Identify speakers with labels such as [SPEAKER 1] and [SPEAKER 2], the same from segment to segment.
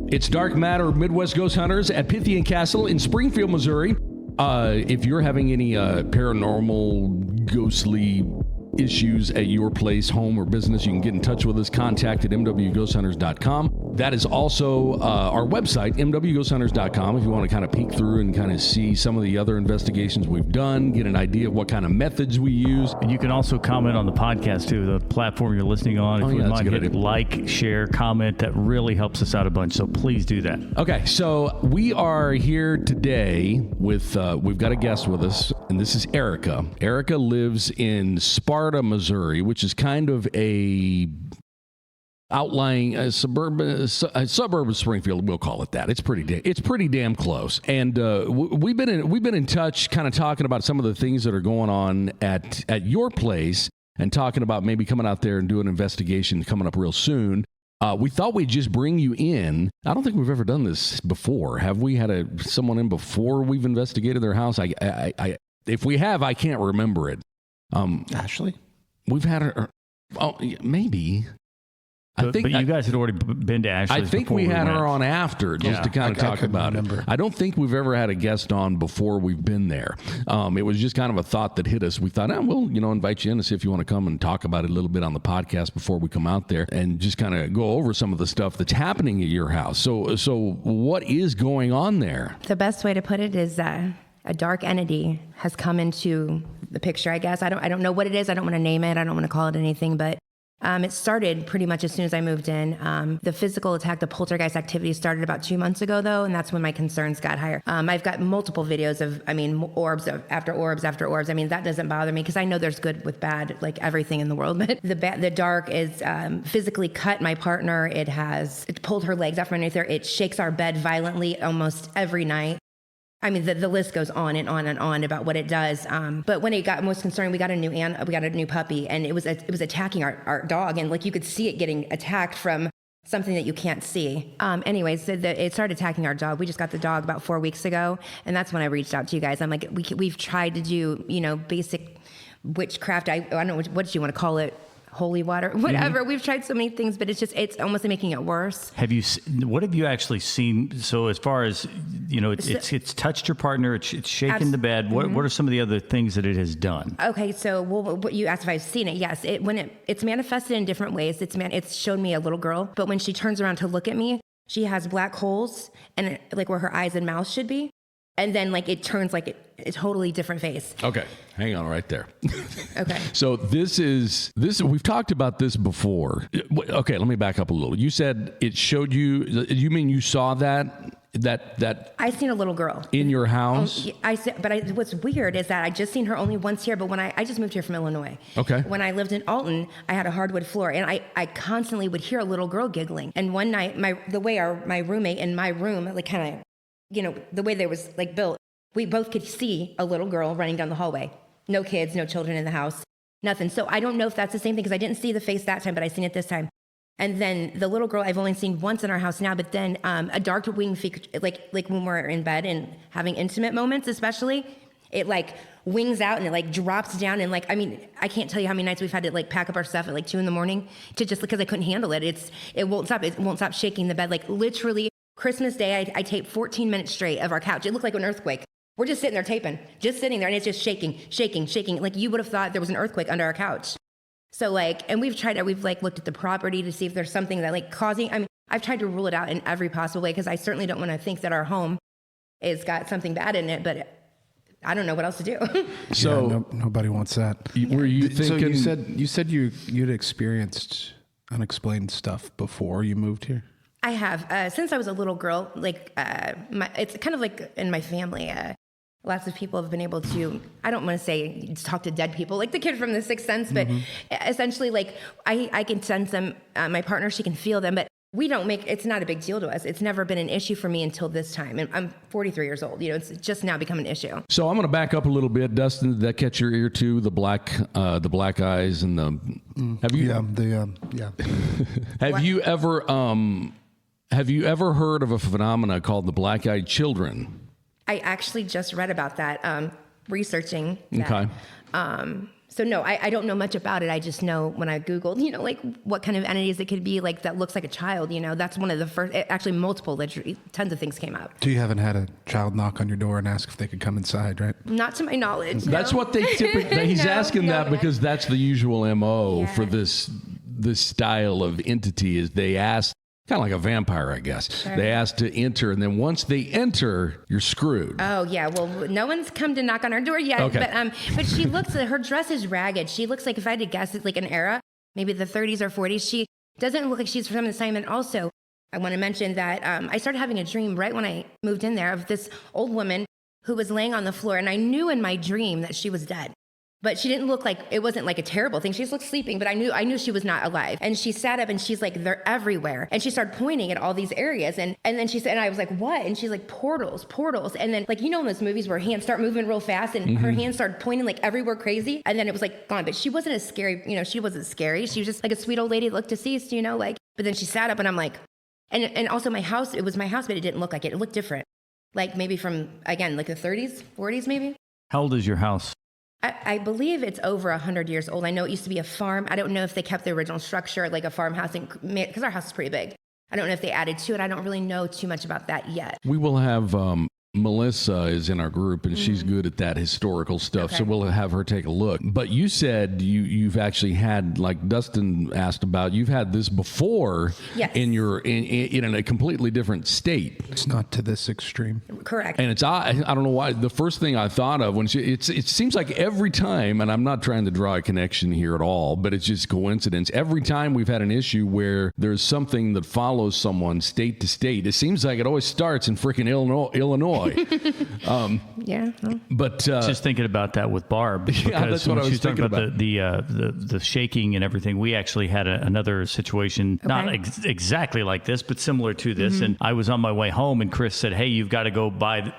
[SPEAKER 1] It's Dark Matter Midwest Ghost Hunters at Pythian Castle in Springfield, Missouri. If you're having any paranormal, ghostly issues at your place, home, or business, you can get in touch with us. Contact at mwghosthunters.com. That is also our website, mwghosthunters.com, if you want to kind of peek through and kind of see some of the other investigations we've done, get an idea of what kind of methods we use.
[SPEAKER 2] And you can also comment on the podcast, too, the platform you're listening on. If you mind, hit like, share, comment. That really helps us out a bunch, so please do that.
[SPEAKER 1] Okay, so we are here today with, we've got a guest with us, and this is Erika. Erika lives in Sparta, Missouri, which is kind of a outlying suburb of Springfield. We'll call it that. It's pretty damn close. And we've been in touch, kind of talking about some of the things that are going on at your place, and talking about maybe coming out there and doing an investigation coming up real soon. We thought we'd just bring you in. I don't think we've ever done this before. Have we had someone in before we've investigated their house? If we have, I can't remember it.
[SPEAKER 3] Ashley?
[SPEAKER 1] We've had her. Oh, maybe.
[SPEAKER 2] But you guys had already been to Ashley's.
[SPEAKER 1] I think we had her on after, just to kind of talk about it. I don't think we've ever had a guest on before we've been there. It was just kind of a thought that hit us. We thought, we'll invite you in to see if you want to come and talk about it a little bit on the podcast before we come out there and just kind of go over some of the stuff that's happening at your house. So what is going on there?
[SPEAKER 4] The best way to put it is a dark entity has come into the picture, I guess. I don't know what it is. I don't want to name it. I don't want to call it anything, but it started pretty much as soon as I moved in. The physical attack, the poltergeist activity started about 2 months ago, though, and that's when my concerns got higher. I've got multiple videos of, orbs after orbs after orbs. That doesn't bother me because I know there's good with bad, like everything in the world. But the dark is physically cut my partner. It pulled her legs out from underneath her. It shakes our bed violently almost every night. The list goes on and on and on about what it does. But when it got most concerning, we got a new puppy, and it was attacking our dog, and like you could see it getting attacked from something that you can't see. Anyways, it started attacking our dog. We just got the dog about 4 weeks ago, and that's when I reached out to you guys. I'm like, we've tried to do basic witchcraft. I don't know what do you want to call it. Holy water, whatever. Mm-hmm. We've tried so many things, but it's almost making it worse.
[SPEAKER 2] What have you actually seen? So as far as, it's touched your partner, it's shaken the bed. What are some of the other things that it has done? Okay, so what you asked if I've seen it. Yes, it's manifested in different ways. It's shown me a little girl, but when she turns around to look at me, she has black holes and like where her eyes and mouth should be. And then like it turns like a totally different face. Okay, hang on right there. Okay. So this we've talked about this before. Okay, let me back up a little. You said it showed you. You mean you saw that I seen a little girl in your house? What's weird is that I just seen her only once here. But when I just moved here from Illinois. Okay. When I lived in Alton, I had a hardwood floor, and I constantly would hear a little girl giggling. And one night, the way my roommate in my room like kind of. The way they was like built, we both could see a little girl running down the hallway. No kids, no children in the house, nothing. So I don't know if that's the same thing because I didn't see the face that time, but I seen it this time. And then the little girl I've only seen once in our house now, but then a dark winged figure, like when we're in bed and having intimate moments, especially, it like wings out and it like drops down and like, I can't tell you how many nights we've had to like pack up our stuff at like 2 a.m. to just because I couldn't handle it. It won't stop shaking the bed. Like literally Christmas Day, I taped 14 minutes straight of our couch. It looked like an earthquake. We're just sitting there taping, just sitting there, and it's just shaking. Like you would have thought there was an earthquake under our couch. So like, and we've like looked at the property to see if there's something that like causing, I've tried to rule it out in every possible way because I certainly don't want to think that our home has got something bad in it, but I don't know what else to do.
[SPEAKER 3] So nobody wants that.
[SPEAKER 1] Were you thinking?
[SPEAKER 3] So you said you'd experienced unexplained stuff before you moved here?
[SPEAKER 4] I have. Since I was a little girl, like it's kind of like in my family, lots of people have been able to, I don't want to say talk to dead people, like the kid from The Sixth Sense, but essentially like I can sense them, my partner, she can feel them, but it's not a big deal to us. It's never been an issue for me until this time. And I'm 43 years old. It's just now become an issue. So I'm going to back up a little bit. Dustin, did that catch your ear too? The black eyes and the, have you? Yeah. Have you ever heard of a phenomena called the black-eyed children? I actually just read about that, researching that. Okay. So no, I don't know much about it. I just know when I Googled, like what kind of entities it could be, like that looks like a child, that's one of the first, actually multiple, tons of things came up.
[SPEAKER 3] So you haven't had a child knock on your door and ask if they could come inside, right?
[SPEAKER 4] Not to my knowledge.
[SPEAKER 1] That's
[SPEAKER 4] no.
[SPEAKER 1] what they typically, he's asking that because that's the usual MO for this style of entity is they ask, kind of like a vampire, I guess. Sure. They ask to enter, and then once they enter, you're screwed.
[SPEAKER 4] Oh, yeah. Well, no one's come to knock on our door yet.
[SPEAKER 1] Okay.
[SPEAKER 4] But she looks, her dress is ragged. She looks like, if I had to guess, it's like an era, maybe the 30s or 40s. She doesn't look like she's from the same. And also, I want to mention that I started having a dream right when I moved in there of this old woman who was laying on the floor, and I knew in my dream that she was dead. But she didn't look like, it wasn't like a terrible thing. She just looked sleeping, but I knew she was not alive. And she sat up and she's like, they're everywhere. And she started pointing at all these areas. And then she said, and I was like, what? And she's like, portals. And then like, in those movies where hands start moving real fast and her hands started pointing like everywhere crazy. And then it was like gone. But she wasn't as scary, she wasn't scary. She was just like a sweet old lady that looked deceased, but then she sat up and I'm like, and also my house, it was my house, but it didn't look like it. It looked different. Like maybe from, again, like the 30s, 40s maybe.
[SPEAKER 2] How old is your house?
[SPEAKER 4] I believe it's over 100 years old. I know it used to be a farm. I don't know if they kept the original structure, like a farmhouse, because our house is pretty big. I don't know if they added to it. I don't really know too much about that yet.
[SPEAKER 1] We will have Melissa is in our group, and she's good at that historical stuff, so we'll have her take a look. But you said you've actually had, like Dustin asked about, you've had this before in a completely different state.
[SPEAKER 3] It's not to this extreme.
[SPEAKER 4] Correct.
[SPEAKER 1] And I don't know why, the first thing I thought of when it seems like every time, and I'm not trying to draw a connection here at all, but it's just coincidence. Every time we've had an issue where there's something that follows someone state to state, it seems like it always starts in freaking Illinois.
[SPEAKER 4] Yeah. Well.
[SPEAKER 1] But
[SPEAKER 2] just thinking about that with Barb, because
[SPEAKER 1] that's what I was
[SPEAKER 2] she was talking
[SPEAKER 1] thinking
[SPEAKER 2] about the shaking and everything. We actually had another situation, not exactly like this, but similar to this. And I was on my way home, and Chris said, "Hey, you've got to go by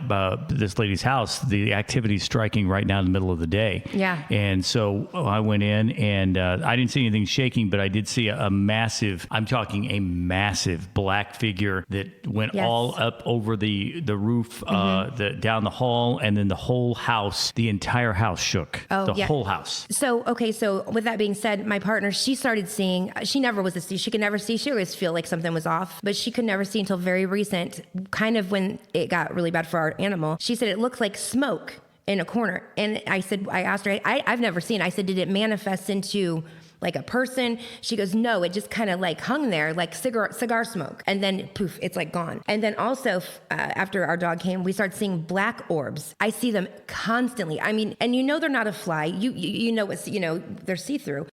[SPEAKER 2] this lady's house. The activity's striking right now in the middle of the day."
[SPEAKER 4] Yeah.
[SPEAKER 2] And so I went in, and I didn't see anything shaking, but I did see a massive, I'm talking a massive black figure that went all up over the roof. Down the hall, and then the whole house, the entire house shook. The whole house.
[SPEAKER 4] So with that being said, my partner, she started seeing, she never was she could never see, she always feel like something was off, but she could never see until very recent, kind of when it got really bad for our animal. She said it looked like smoke in a corner. And I asked her, I've never seen it. I said, did it manifest into like a person? She goes, no, it just kind of like hung there like cigar smoke. And then poof, it's like gone. And then also after our dog came, we started seeing black orbs. I see them constantly. I mean, and they're not a fly. You know what's, they're see-through.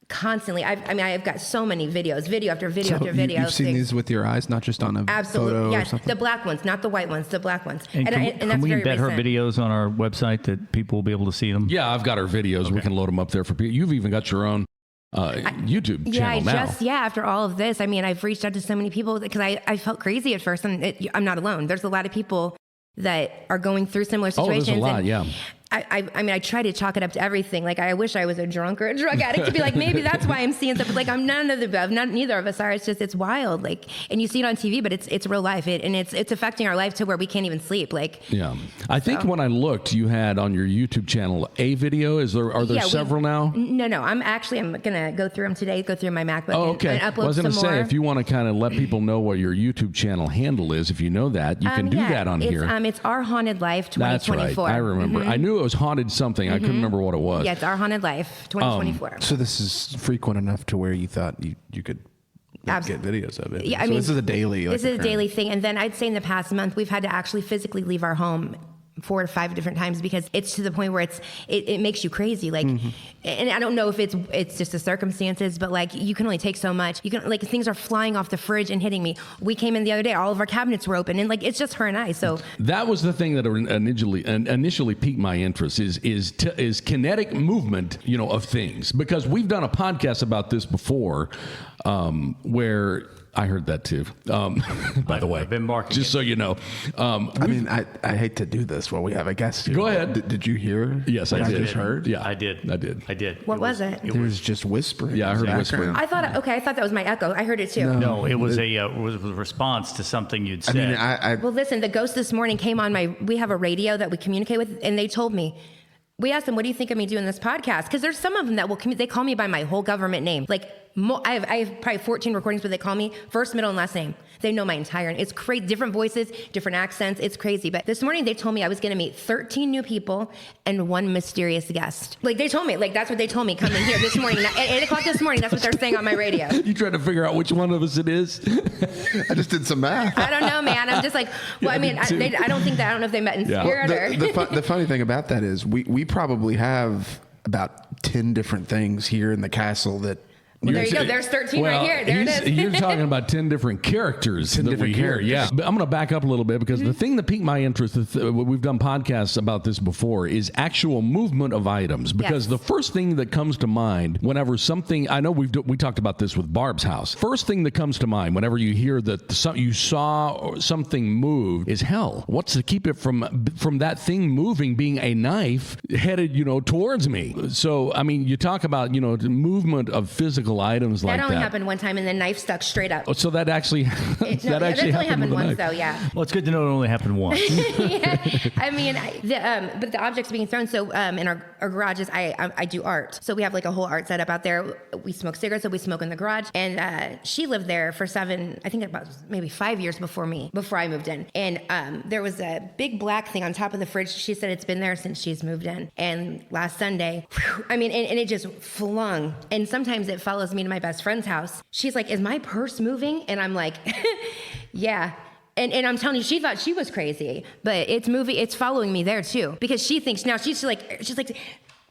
[SPEAKER 4] Constantly. I've got so many videos, video after video after video.
[SPEAKER 3] You've seen these with your eyes, not just on a photo or something?
[SPEAKER 4] The black ones, not the white ones, the black ones.
[SPEAKER 2] And can we embed her videos on our website that people will be able to see them?
[SPEAKER 1] Yeah, I've got her videos. Okay. We can load them up there for people. You've even got your own YouTube channel now.
[SPEAKER 4] After all of this, I've reached out to so many people because I felt crazy at first, and I'm not alone. There's a lot of people that are going through similar situations.
[SPEAKER 1] Oh, there's a lot, yeah.
[SPEAKER 4] I try to chalk it up to everything. Like, I wish I was a drunk or a drug addict to be like, maybe that's why I'm seeing stuff. But like, I'm none of the above. Neither of us are. It's just, it's wild. Like, and you see it on TV, but it's real life. It's affecting our life to where we can't even sleep. Like,
[SPEAKER 1] yeah. I think when I looked, you had on your YouTube channel a video. Are there several now?
[SPEAKER 4] No. I'm gonna go through them today. Go through my MacBook.
[SPEAKER 1] Oh, okay.
[SPEAKER 4] And upload
[SPEAKER 1] I was gonna
[SPEAKER 4] some
[SPEAKER 1] say,
[SPEAKER 4] more.
[SPEAKER 1] if you want to kind of let people know what your YouTube channel handle is, if you know that, you can do that on here.
[SPEAKER 4] It's Our Haunted Life 2024.
[SPEAKER 1] That's right. I remember. I knew it was haunted something. I couldn't remember what it was.
[SPEAKER 4] Yeah, it's Our Haunted Life 2024.
[SPEAKER 3] So this is frequent enough to where you thought you could get videos of it.
[SPEAKER 4] Yeah,
[SPEAKER 3] this is a daily.
[SPEAKER 4] This is a daily thing. And then I'd say in the past month, we've had to actually physically leave our home 4 to 5 different times because it's to the point where it makes you crazy. Like, and I don't know if it's just the circumstances, but like, you can only take so much. You can, like, things are flying off the fridge and hitting me. We came in the other day, all of our cabinets were open, and like, it's just her and I. So
[SPEAKER 1] that was the thing that initially piqued my interest is kinetic movement, of things, because we've done a podcast about this before, where I heard that too. By the way,
[SPEAKER 2] I've been marking
[SPEAKER 1] just so you know.
[SPEAKER 3] I hate to do this while we have a guest here.
[SPEAKER 1] Go ahead.
[SPEAKER 3] Did you hear?
[SPEAKER 1] Yes, I did.
[SPEAKER 3] Just heard.
[SPEAKER 1] Yeah,
[SPEAKER 2] I did.
[SPEAKER 4] What was it?
[SPEAKER 3] There was just whispering.
[SPEAKER 1] Yeah, I heard whispering.
[SPEAKER 4] I thought that was my echo. I heard it too.
[SPEAKER 2] No, it was a response to something you'd said.
[SPEAKER 4] Well, listen, the ghost this morning came on we have a radio that we communicate with, and they told me, we asked them, what do you think of me doing this podcast? Because there's some of them that they call me by my whole government name. Like, I have probably 14 recordings where they call me first, middle, and last name. They know my entire name. It's crazy. Different voices, different accents. It's crazy. But this morning they told me I was going to meet 13 new people and one mysterious guest. Like, they told me, like, that's what they told me coming here this morning. At 8 o'clock this morning, that's what they're saying on my radio.
[SPEAKER 1] You trying to figure out which one of us it is?
[SPEAKER 5] I just did some math.
[SPEAKER 4] I don't know, man. I'm just like, well, I mean, I don't know if they met in spirit or.
[SPEAKER 5] The funny thing about that is we probably have about 10 different things here in the castle that.
[SPEAKER 4] Well, there you go. There's 13 right here. There it is.
[SPEAKER 1] You're talking about 10 different characters that we hear. Yeah. But I'm going to back up a little bit because the thing that piqued my interest, we've done podcasts about this before, is actual movement of items. Because the first thing that comes to mind whenever something, I know we talked about this with Barb's house. First thing that comes to mind whenever you hear that you saw something move is hell. What's to keep it from that thing moving being a knife headed, towards me? So, I mean, you talk about, the movement of physical items like that.
[SPEAKER 4] That only happened one time, and the knife stuck straight up.
[SPEAKER 1] Oh, so that actually
[SPEAKER 4] that's only happened once, though. Yeah.
[SPEAKER 2] Well, it's good to know it only happened once.
[SPEAKER 4] Yeah. I mean, but the objects being thrown. So in our garages, I do art. So we have like a whole art setup out there. We smoke cigarettes, so we smoke in the garage. And she lived there for about maybe 5 years before I moved in. And there was a big black thing on top of the fridge. She said it's been there since she's moved in. And last Sunday, I mean, and it just flung. And sometimes it follows me to my best friend's house. She's like, is my purse moving? And I'm like, yeah. And I'm telling you, she thought she was crazy, but it's moving. It's following me there too, because she thinks now she's like,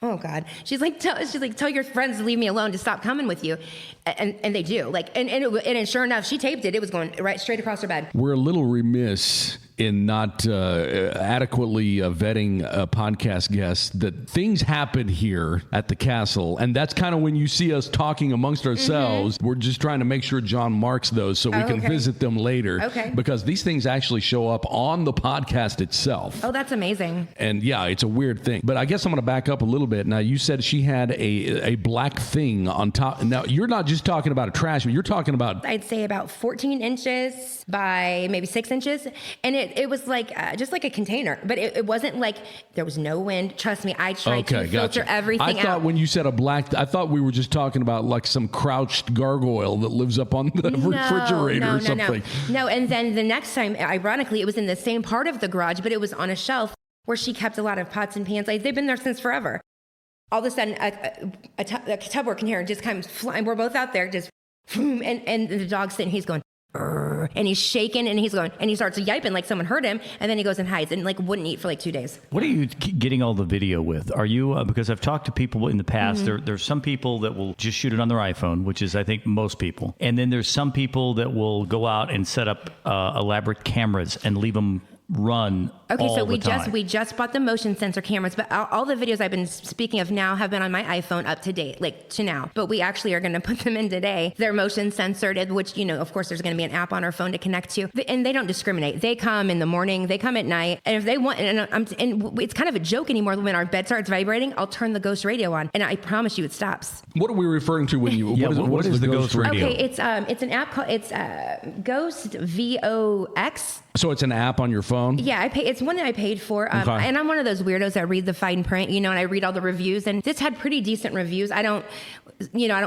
[SPEAKER 4] oh God. She's like, tell your friends to leave me alone, to stop coming with you. And they do. Like, and sure enough, she taped it. It was going right straight across her bed.
[SPEAKER 1] We're a little remiss in not adequately vetting podcast guests that things happen here at the castle. And that's kind of when you see us talking amongst ourselves. We're just trying to make sure John marks those so we can visit them later.
[SPEAKER 4] Okay.
[SPEAKER 1] Because these things actually show up on the podcast itself.
[SPEAKER 4] Oh, that's amazing.
[SPEAKER 1] And yeah, it's a weird thing. But I guess I'm going to back up a little bit. Now, you said she had a black thing on top. Now, you're not just talking about a trash, but you're talking about...
[SPEAKER 4] I'd say about 14 inches by maybe 6 inches. And it was like just like a container, but it wasn't like there was no wind. Trust me, I tried to filter everything out.
[SPEAKER 1] I thought when you said I thought we were just talking about like some crouched gargoyle that lives up on the refrigerator or something.
[SPEAKER 4] No, and then the next time, ironically, it was in the same part of the garage, but it was on a shelf where she kept a lot of pots and pans. Like, they've been there since forever. All of a sudden, a Tupperware container just comes flying. We're both out there, just, and the dog's sitting, he's going, and he's shaking, and he's going, and he starts yiping like someone hurt him, and then he goes and hides and like wouldn't eat for like 2 days.
[SPEAKER 2] What are you getting all the video with? Are you because I've talked to people in the past. There's some people that will just shoot it on their iPhone, which is I think most people, and then there's some people that will go out and set up elaborate cameras and leave them run.
[SPEAKER 4] Okay, so we
[SPEAKER 2] time.
[SPEAKER 4] just bought the motion sensor cameras, but all the videos I've been speaking of now have been on my iPhone up to date, like to now. But we actually are going to put them in today. They're motion censored, which, of course, there's going to be an app on our phone to connect to. And they don't discriminate. They come in the morning, they come at night, and if they want, and it's kind of a joke anymore. When our bed starts vibrating, I'll turn the ghost radio on, and I promise you, it stops.
[SPEAKER 1] What are we referring to when you? What is the ghost radio?
[SPEAKER 4] Okay, it's an app called Ghost VOX.
[SPEAKER 1] So it's an app on your phone?
[SPEAKER 4] Yeah, it's one that I paid for. And I'm one of those weirdos that read the fine print, and I read all the reviews. And this had pretty decent reviews. I don't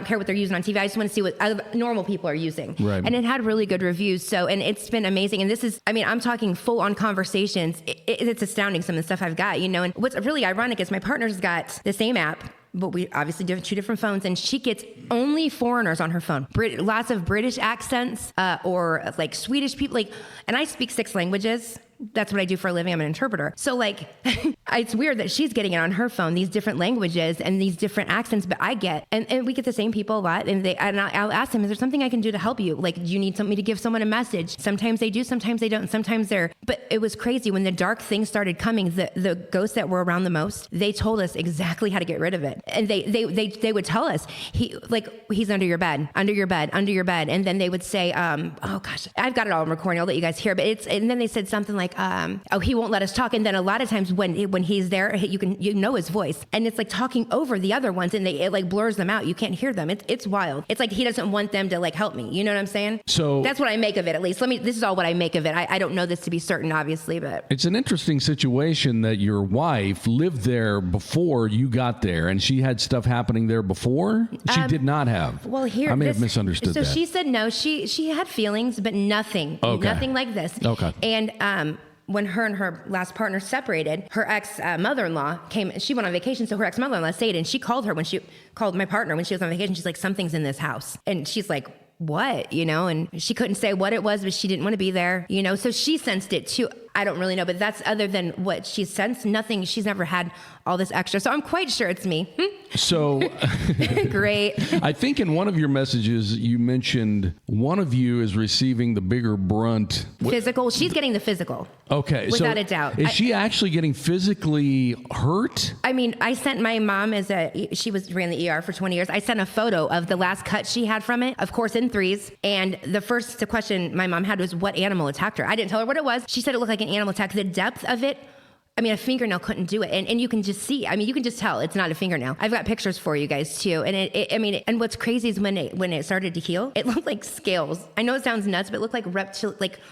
[SPEAKER 4] care what they're using on TV. I just want to see what normal people are using.
[SPEAKER 1] Right.
[SPEAKER 4] And it had really good reviews. So, and it's been amazing. And this is, I'm talking full on conversations. It's astounding, some of the stuff I've got, And what's really ironic is my partner's got the same app, but we obviously do have 2 different phones, and she gets only foreigners on her phone. Lots of British accents, or like Swedish people, and I speak 6 languages. That's what I do for a living. I'm an interpreter. So it's weird that she's getting it on her phone, these different languages and these different accents, but I get, and we get the same people a lot. And I'll ask them, is there something I can do to help you? Like, do you need something to give someone a message? Sometimes they do, sometimes they don't. Sometimes but it was crazy when the dark things started coming, the ghosts that were around the most, they told us exactly how to get rid of it. And they would tell us, he's under your bed. And then they would say, oh gosh, I've got it all on recording. I'll let you guys hear, and then they said something like, like, oh, he won't let us talk. And then a lot of times when he's there, you know his voice, and it's like talking over the other ones, and it like blurs them out. You can't hear them. It's wild. It's like he doesn't want them to like help me. You know what I'm saying?
[SPEAKER 1] So
[SPEAKER 4] that's what I make of it. At least this is all what I make of it. I don't know this to be certain, obviously, but
[SPEAKER 1] it's an interesting situation that your wife lived there before you got there, and she had stuff happening there before. She did not have.
[SPEAKER 4] Well, here
[SPEAKER 1] I may have misunderstood that.
[SPEAKER 4] So she said no. She had feelings, but nothing like this.
[SPEAKER 1] Okay.
[SPEAKER 4] And when her and her last partner separated, her ex-mother-in-law came. She went on vacation, so her ex-mother-in-law stayed, and she called her when she called my partner when she was on vacation. She's like, something's in this house, and she's like, what? You know, and she couldn't say what it was, but she didn't want to be there. You know, so she sensed it too. I don't really know, but that's other than what she sensed. Nothing. She's never had all this extra, so I'm quite sure it's me.
[SPEAKER 1] So
[SPEAKER 4] great.
[SPEAKER 1] I think in one of your messages you mentioned one of you is receiving the bigger brunt.
[SPEAKER 4] Physical. She's getting the physical.
[SPEAKER 1] Okay,
[SPEAKER 4] without a doubt.
[SPEAKER 1] Is she actually getting physically hurt?
[SPEAKER 4] I mean, I sent my mom she ran the ER for 20 years. I sent a photo of the last cut she had from it, of course in threes. And the first question my mom had was, what animal attacked her? I didn't tell her what it was. She said it looked like an animal attack. The depth of it, I mean, a fingernail couldn't do it. And you can just see, I mean, you can just tell it's not a fingernail. I've got pictures for you guys too. And and what's crazy is when it started to heal, it looked like scales. I know it sounds nuts, but it looked like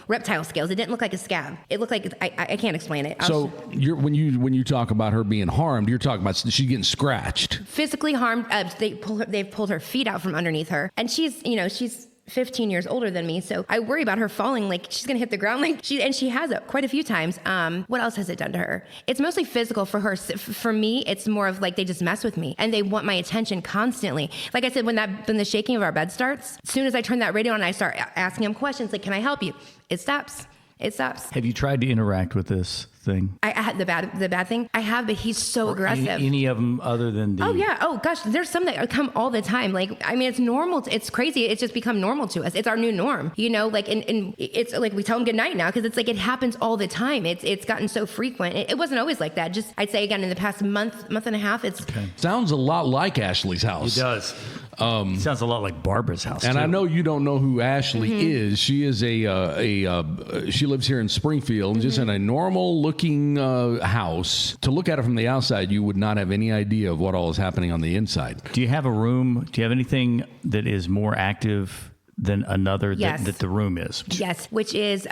[SPEAKER 4] reptile scales. It didn't look like a scab. It looked like, I can't explain it.
[SPEAKER 1] So when you talk about her being harmed, you're talking about she's getting scratched.
[SPEAKER 4] Physically harmed. They've pulled her feet out from underneath her. And she's 15 years older than me, so I worry about her falling, like she's gonna hit the ground, like she has it quite a few times. What else has it done to her? It's mostly physical for her. For me, it's more of like they just mess with me and they want my attention constantly. Like I said, when the shaking of our bed starts, as soon as I turn that radio on, I start asking them questions like, "Can I help you?" It stops. Have
[SPEAKER 2] you tried to interact with this thing?
[SPEAKER 4] I had the bad thing. I have, but he's so aggressive.
[SPEAKER 2] Any of them other than the...
[SPEAKER 4] Oh, yeah. Oh, gosh. There's some that come all the time. Like, I mean, it's normal. It's crazy. It's just become normal to us. It's our new norm, you know? Like, and it's like we tell them good night now because it's like it happens all the time. It's gotten so frequent. It wasn't always like that. Just, I'd say, again, in the past month and a half, it's... Okay.
[SPEAKER 1] Sounds a lot like Ashley's house.
[SPEAKER 2] It does. Sounds a lot like Barbara's house,
[SPEAKER 1] and
[SPEAKER 2] too.
[SPEAKER 1] I know you don't know who Ashley is. She is she lives here in Springfield, just in a normal looking house. To look at it from the outside, you would not have any idea of what all is happening on the inside.
[SPEAKER 2] Do you have a room? Do you have anything that is more active than another
[SPEAKER 4] yes.
[SPEAKER 2] that the room is?
[SPEAKER 4] Yes, which is,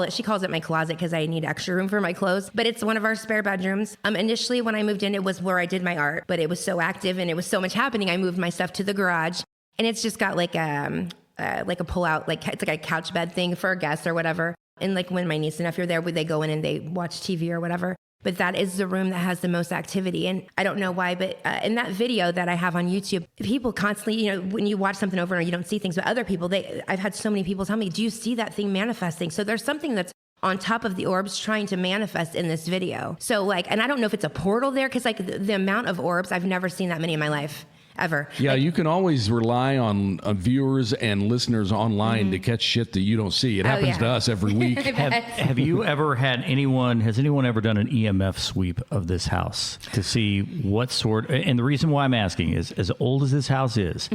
[SPEAKER 4] she calls it my closet because I need extra room for my clothes, but it's one of our spare bedrooms. Initially when I moved in, it was where I did my art, but it was so active and it was so much happening. I moved my stuff to the garage, and it's just got like a pull out, like it's like a couch bed thing for a guest or whatever. And like when my niece and nephew are there, they go in and they watch TV or whatever. But that is the room that has the most activity. And I don't know why, but in that video that I have on YouTube, people constantly, you know, when you watch something over and you don't see things, but other people, I've had so many people tell me, do you see that thing manifesting? So there's something that's on top of the orbs trying to manifest in this video. So like, and I don't know if it's a portal there, because like the amount of orbs, I've never seen that many in my life. Ever.
[SPEAKER 1] Yeah, you can always rely on viewers and listeners online to catch shit that you don't see. It happens to us every week.
[SPEAKER 2] Have you ever had has anyone ever done an EMF sweep of this house to see what sort, and the reason why I'm asking is, as old as this house is,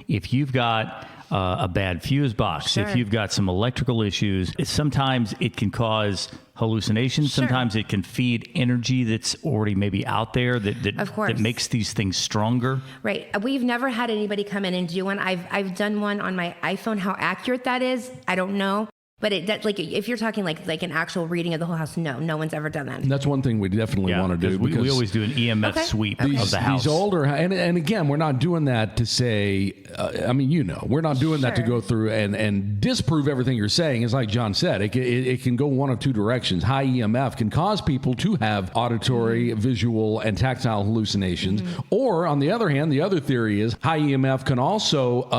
[SPEAKER 2] if you've got a bad fuse box,
[SPEAKER 4] sure.
[SPEAKER 2] if you've got some electrical issues, sometimes it can cause hallucinations.
[SPEAKER 4] Sure.
[SPEAKER 2] Sometimes it can feed energy that's already maybe out there that makes these things stronger.
[SPEAKER 4] Right. We've never had anybody come in and do one. I've done one on my iPhone. How accurate that is, I don't know. But like if you're talking like an actual reading of the whole house, no one's ever done that.
[SPEAKER 1] And that's one thing we definitely want to do.
[SPEAKER 2] Because we always do an EMF sweep of the house.
[SPEAKER 1] These older, and again, we're not doing that to say, we're not doing that to go through and disprove everything you're saying. It's like John said, it can go one of two directions. High EMF can cause people to have auditory, visual, and tactile hallucinations. Or on the other hand, the other theory is high EMF can also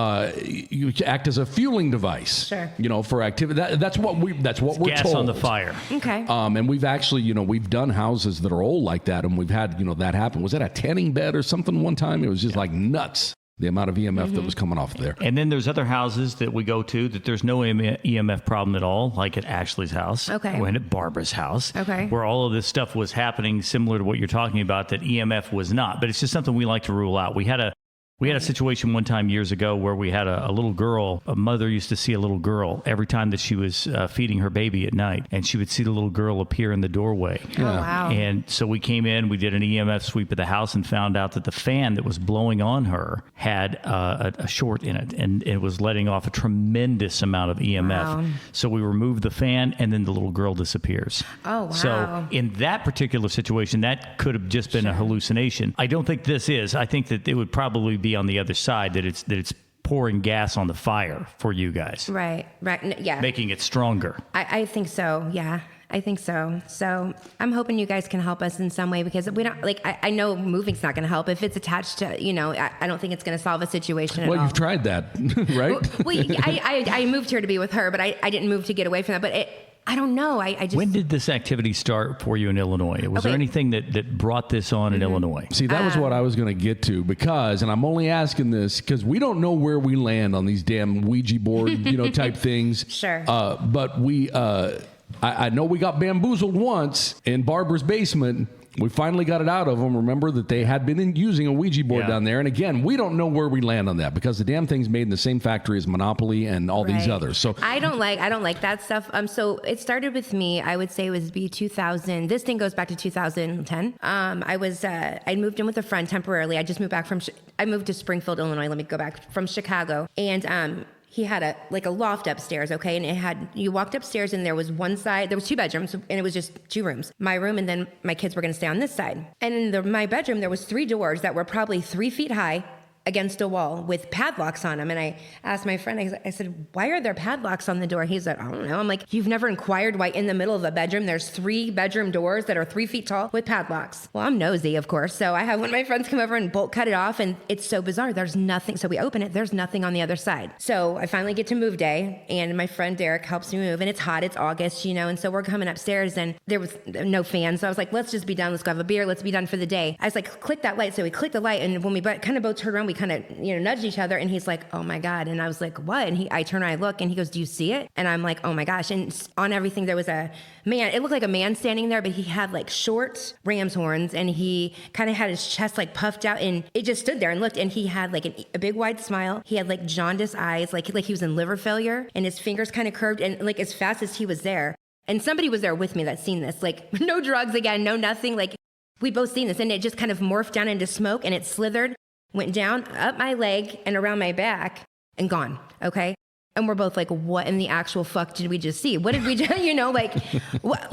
[SPEAKER 1] act as a fueling device.
[SPEAKER 4] Sure.
[SPEAKER 1] For activity. That's what we're told.
[SPEAKER 2] Gas on the fire.
[SPEAKER 4] Okay.
[SPEAKER 1] And we've actually, we've done houses that are old like that, and we've had, that happen. Was that a tanning bed or something one time? It was just like nuts, the amount of EMF that was coming off there.
[SPEAKER 2] And then there's other houses that we go to that there's no EMF problem at all, like at Ashley's house.
[SPEAKER 4] Okay.
[SPEAKER 2] Or at Barbara's house.
[SPEAKER 4] Okay.
[SPEAKER 2] Where all of this stuff was happening similar to what you're talking about, that EMF was not. But it's just something we like to rule out. We had a We had a situation one time years ago where we had a little girl. A mother used to see a little girl every time that she was feeding her baby at night, and she would see the little girl appear in the doorway.
[SPEAKER 4] Oh, wow.
[SPEAKER 2] And so we came in, we did an EMF sweep of the house and found out that the fan that was blowing on her had a short in it, and it was letting off a tremendous amount of EMF.
[SPEAKER 4] Wow.
[SPEAKER 2] So we removed the fan, and then the little girl disappears.
[SPEAKER 4] Oh, wow.
[SPEAKER 2] So in that particular situation, that could have just been a hallucination. I don't think this is. I think that it would probably be on the other side, that it's pouring gas on the fire for you guys.
[SPEAKER 4] Right. Yeah.
[SPEAKER 2] Making it stronger.
[SPEAKER 4] I think so. Yeah. I think so. So I'm hoping you guys can help us in some way, because we don't I know moving's not going to help if it's attached to, I don't think it's going to solve a situation at all.
[SPEAKER 1] Well, you've tried that, right?
[SPEAKER 4] Well, I moved here to be with her, but I didn't move to get away from that. But I don't know. I just.
[SPEAKER 2] When did this activity start for you in Illinois? Was there anything that brought this on in Illinois?
[SPEAKER 1] See, that was what I was going to get to, because, and I'm only asking this because we don't know where we land on these damn Ouija board, type things.
[SPEAKER 4] Sure.
[SPEAKER 1] But I know we got bamboozled once in Barbara's basement. We finally got it out of them. Remember that they had been using a Ouija board down there. And again, we don't know where we land on that, because the damn thing's made in the same factory as Monopoly and all these others. So
[SPEAKER 4] I don't like that stuff. So it started with me. I would say it was 2000. This thing goes back to 2010. I moved in with a friend temporarily. I just moved back I moved to Springfield, Illinois. Let me go back from Chicago. And he had a loft upstairs, okay? And you walked upstairs, and there was one side, there was 2 bedrooms, and it was just 2 rooms. My room, and then my kids were gonna stay on this side. And in my bedroom, there was 3 doors that were probably 3 feet high against a wall with padlocks on them. And I asked my friend, I said, why are there padlocks on the door? He said, I don't know. I'm like, you've never inquired why in the middle of a bedroom there's 3 bedroom doors that are 3 feet tall with padlocks? Well, I'm nosy, of course. So I have one of my friends come over and bolt cut it off, and it's so bizarre. There's nothing. So we open it, there's nothing on the other side. So I finally get to move day, and my friend Derek helps me move, and it's hot, it's August, and so we're coming upstairs, and there was no fan. So I was like, let's just be done. Let's go have a beer. Let's be done for the day. I was like, click that light. So we clicked the light, and when we kind of both turned around, we kind of, nudged each other, and he's like, oh my God. And I was like, what? And I turn around, I look, and he goes, do you see it? And I'm like, oh my gosh. And on everything, there was a man. It looked like a man standing there, but he had short ram's horns, and he kind of had his chest puffed out, and it just stood there and looked, and he had a big wide smile. He had jaundiced eyes, like he was in liver failure, and his fingers kind of curved, and as fast as he was there. And somebody was there with me that seen this, no drugs again, no nothing. We both seen this, and it just kind of morphed down into smoke, and it slithered, went down, up my leg, and around my back, and gone, okay? And we're both like, what in the actual fuck did we just see? What did we do? What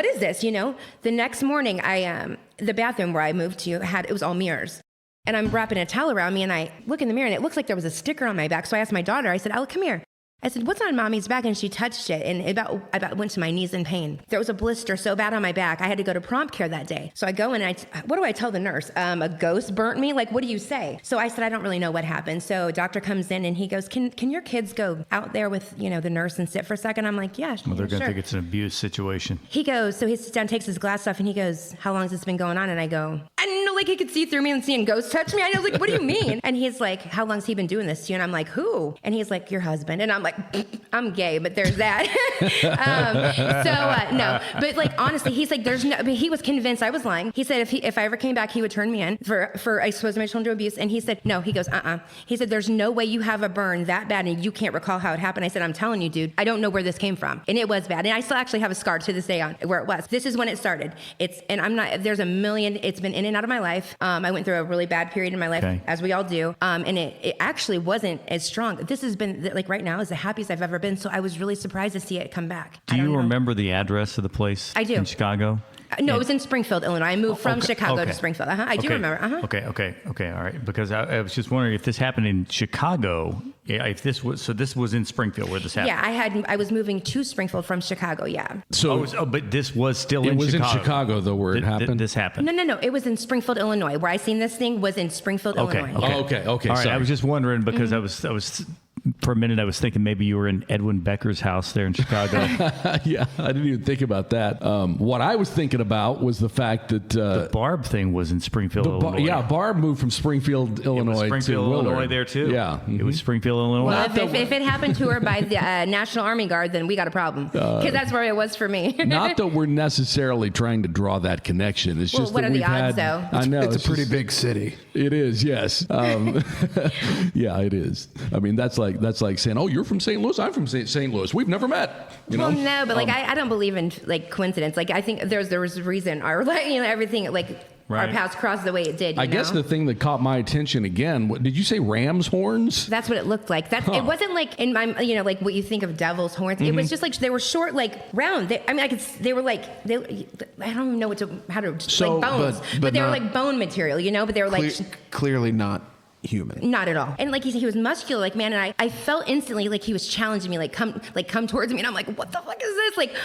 [SPEAKER 4] is this, The next morning, the bathroom where I moved to it was all mirrors. And I'm wrapping a towel around me, and I look in the mirror, and it looks like there was a sticker on my back. So I asked my daughter, I said, come here. I said, what's on mommy's back? And she touched it, and it about went to my knees in pain. There was a blister so bad on my back, I had to go to prompt care that day. So I go in, and what do I tell the nurse? A ghost burnt me? What do you say? So I said, I don't really know what happened. So doctor comes in, and he goes, can your kids go out there with, the nurse and sit for a second? I'm like, yeah,
[SPEAKER 2] well, they're going to
[SPEAKER 4] sure.
[SPEAKER 2] think it's an abuse situation.
[SPEAKER 4] He goes, so he sits down, takes his glass off, and he goes, how long has this been going on? And I go, I didn't know he could see through me and seeing ghosts touch me. I was like, what do you mean? And he's like, how long's he been doing this to you? And I'm like, who? And he's like, your husband. And I'm like, I'm gay, but there's that. No, but honestly, he's like, there's no, but he was convinced I was lying. He said if I ever came back, he would turn me in for I suppose emotional abuse. And he said, no, he goes, He said, there's no way you have a burn that bad and you can't recall how it happened. I said, I'm telling you, dude, I don't know where this came from. And it was bad. And I still actually have a scar to this day on where it was. This is when it started. There's a million, it's been in and out of my life. I went through a really bad period in my life, as we all do. And it actually wasn't as strong. This has been right now is the happiest I've ever been. So I was really surprised to see it come back.
[SPEAKER 2] Do you remember the address of the place?
[SPEAKER 4] I do.
[SPEAKER 2] In Chicago?
[SPEAKER 4] No, it was in Springfield, Illinois. I moved from Chicago to Springfield. I do remember.
[SPEAKER 2] Okay. All right. Because I was just wondering if this happened in Chicago. If this was in Springfield where this happened.
[SPEAKER 4] Yeah, I was moving to Springfield from Chicago. Yeah.
[SPEAKER 1] So,
[SPEAKER 2] but this was still in Chicago.
[SPEAKER 1] It was in Chicago though, where it happened.
[SPEAKER 2] This happened.
[SPEAKER 4] No. It was in Springfield, Illinois. Where I seen this thing was in Springfield, Illinois.
[SPEAKER 1] Okay.
[SPEAKER 2] All right.
[SPEAKER 1] Sorry.
[SPEAKER 2] I was just wondering because I was For a minute, I was thinking maybe you were in Edwin Becker's house there in Chicago.
[SPEAKER 1] Yeah, I didn't even think about that. What I was thinking about was the fact that
[SPEAKER 2] the Barb thing was in Springfield, Illinois.
[SPEAKER 1] Barb moved from Springfield, Illinois
[SPEAKER 2] Springfield,
[SPEAKER 1] to Willard.
[SPEAKER 2] Illinois there too.
[SPEAKER 1] Yeah.
[SPEAKER 2] It was Springfield, Illinois.
[SPEAKER 4] Well, if it happened to her by the National Army Guard, then we got a problem. Because that's where it was for me.
[SPEAKER 1] Not that we're necessarily trying to draw that connection. It's just
[SPEAKER 4] what
[SPEAKER 1] that
[SPEAKER 4] are the
[SPEAKER 1] we've
[SPEAKER 4] odds,
[SPEAKER 1] had.
[SPEAKER 4] though?
[SPEAKER 1] I know
[SPEAKER 5] It's a pretty big city.
[SPEAKER 1] It is, yes. Yeah, it is. I mean, that's like saying, "Oh, you're from St. Louis. I'm from St. Louis. We've never met." You know?
[SPEAKER 4] Well, no, but like I don't believe in like coincidence. Like I think there was a reason, or like everything like. Right. Our paths crossed the way it did.
[SPEAKER 1] I guess the thing that caught my attention again, did you say ram's horns?
[SPEAKER 4] That's what it looked like. It wasn't like in my, like what you think of devil's horns. It was just like they were short, like round. They were like I don't even know how to like bones, but they were like bone material, But they were like
[SPEAKER 5] clearly not human.
[SPEAKER 4] Not at all. And like he was muscular, like man, and I felt instantly like he was challenging me, like come towards me, and I'm like, what the fuck is this? Like,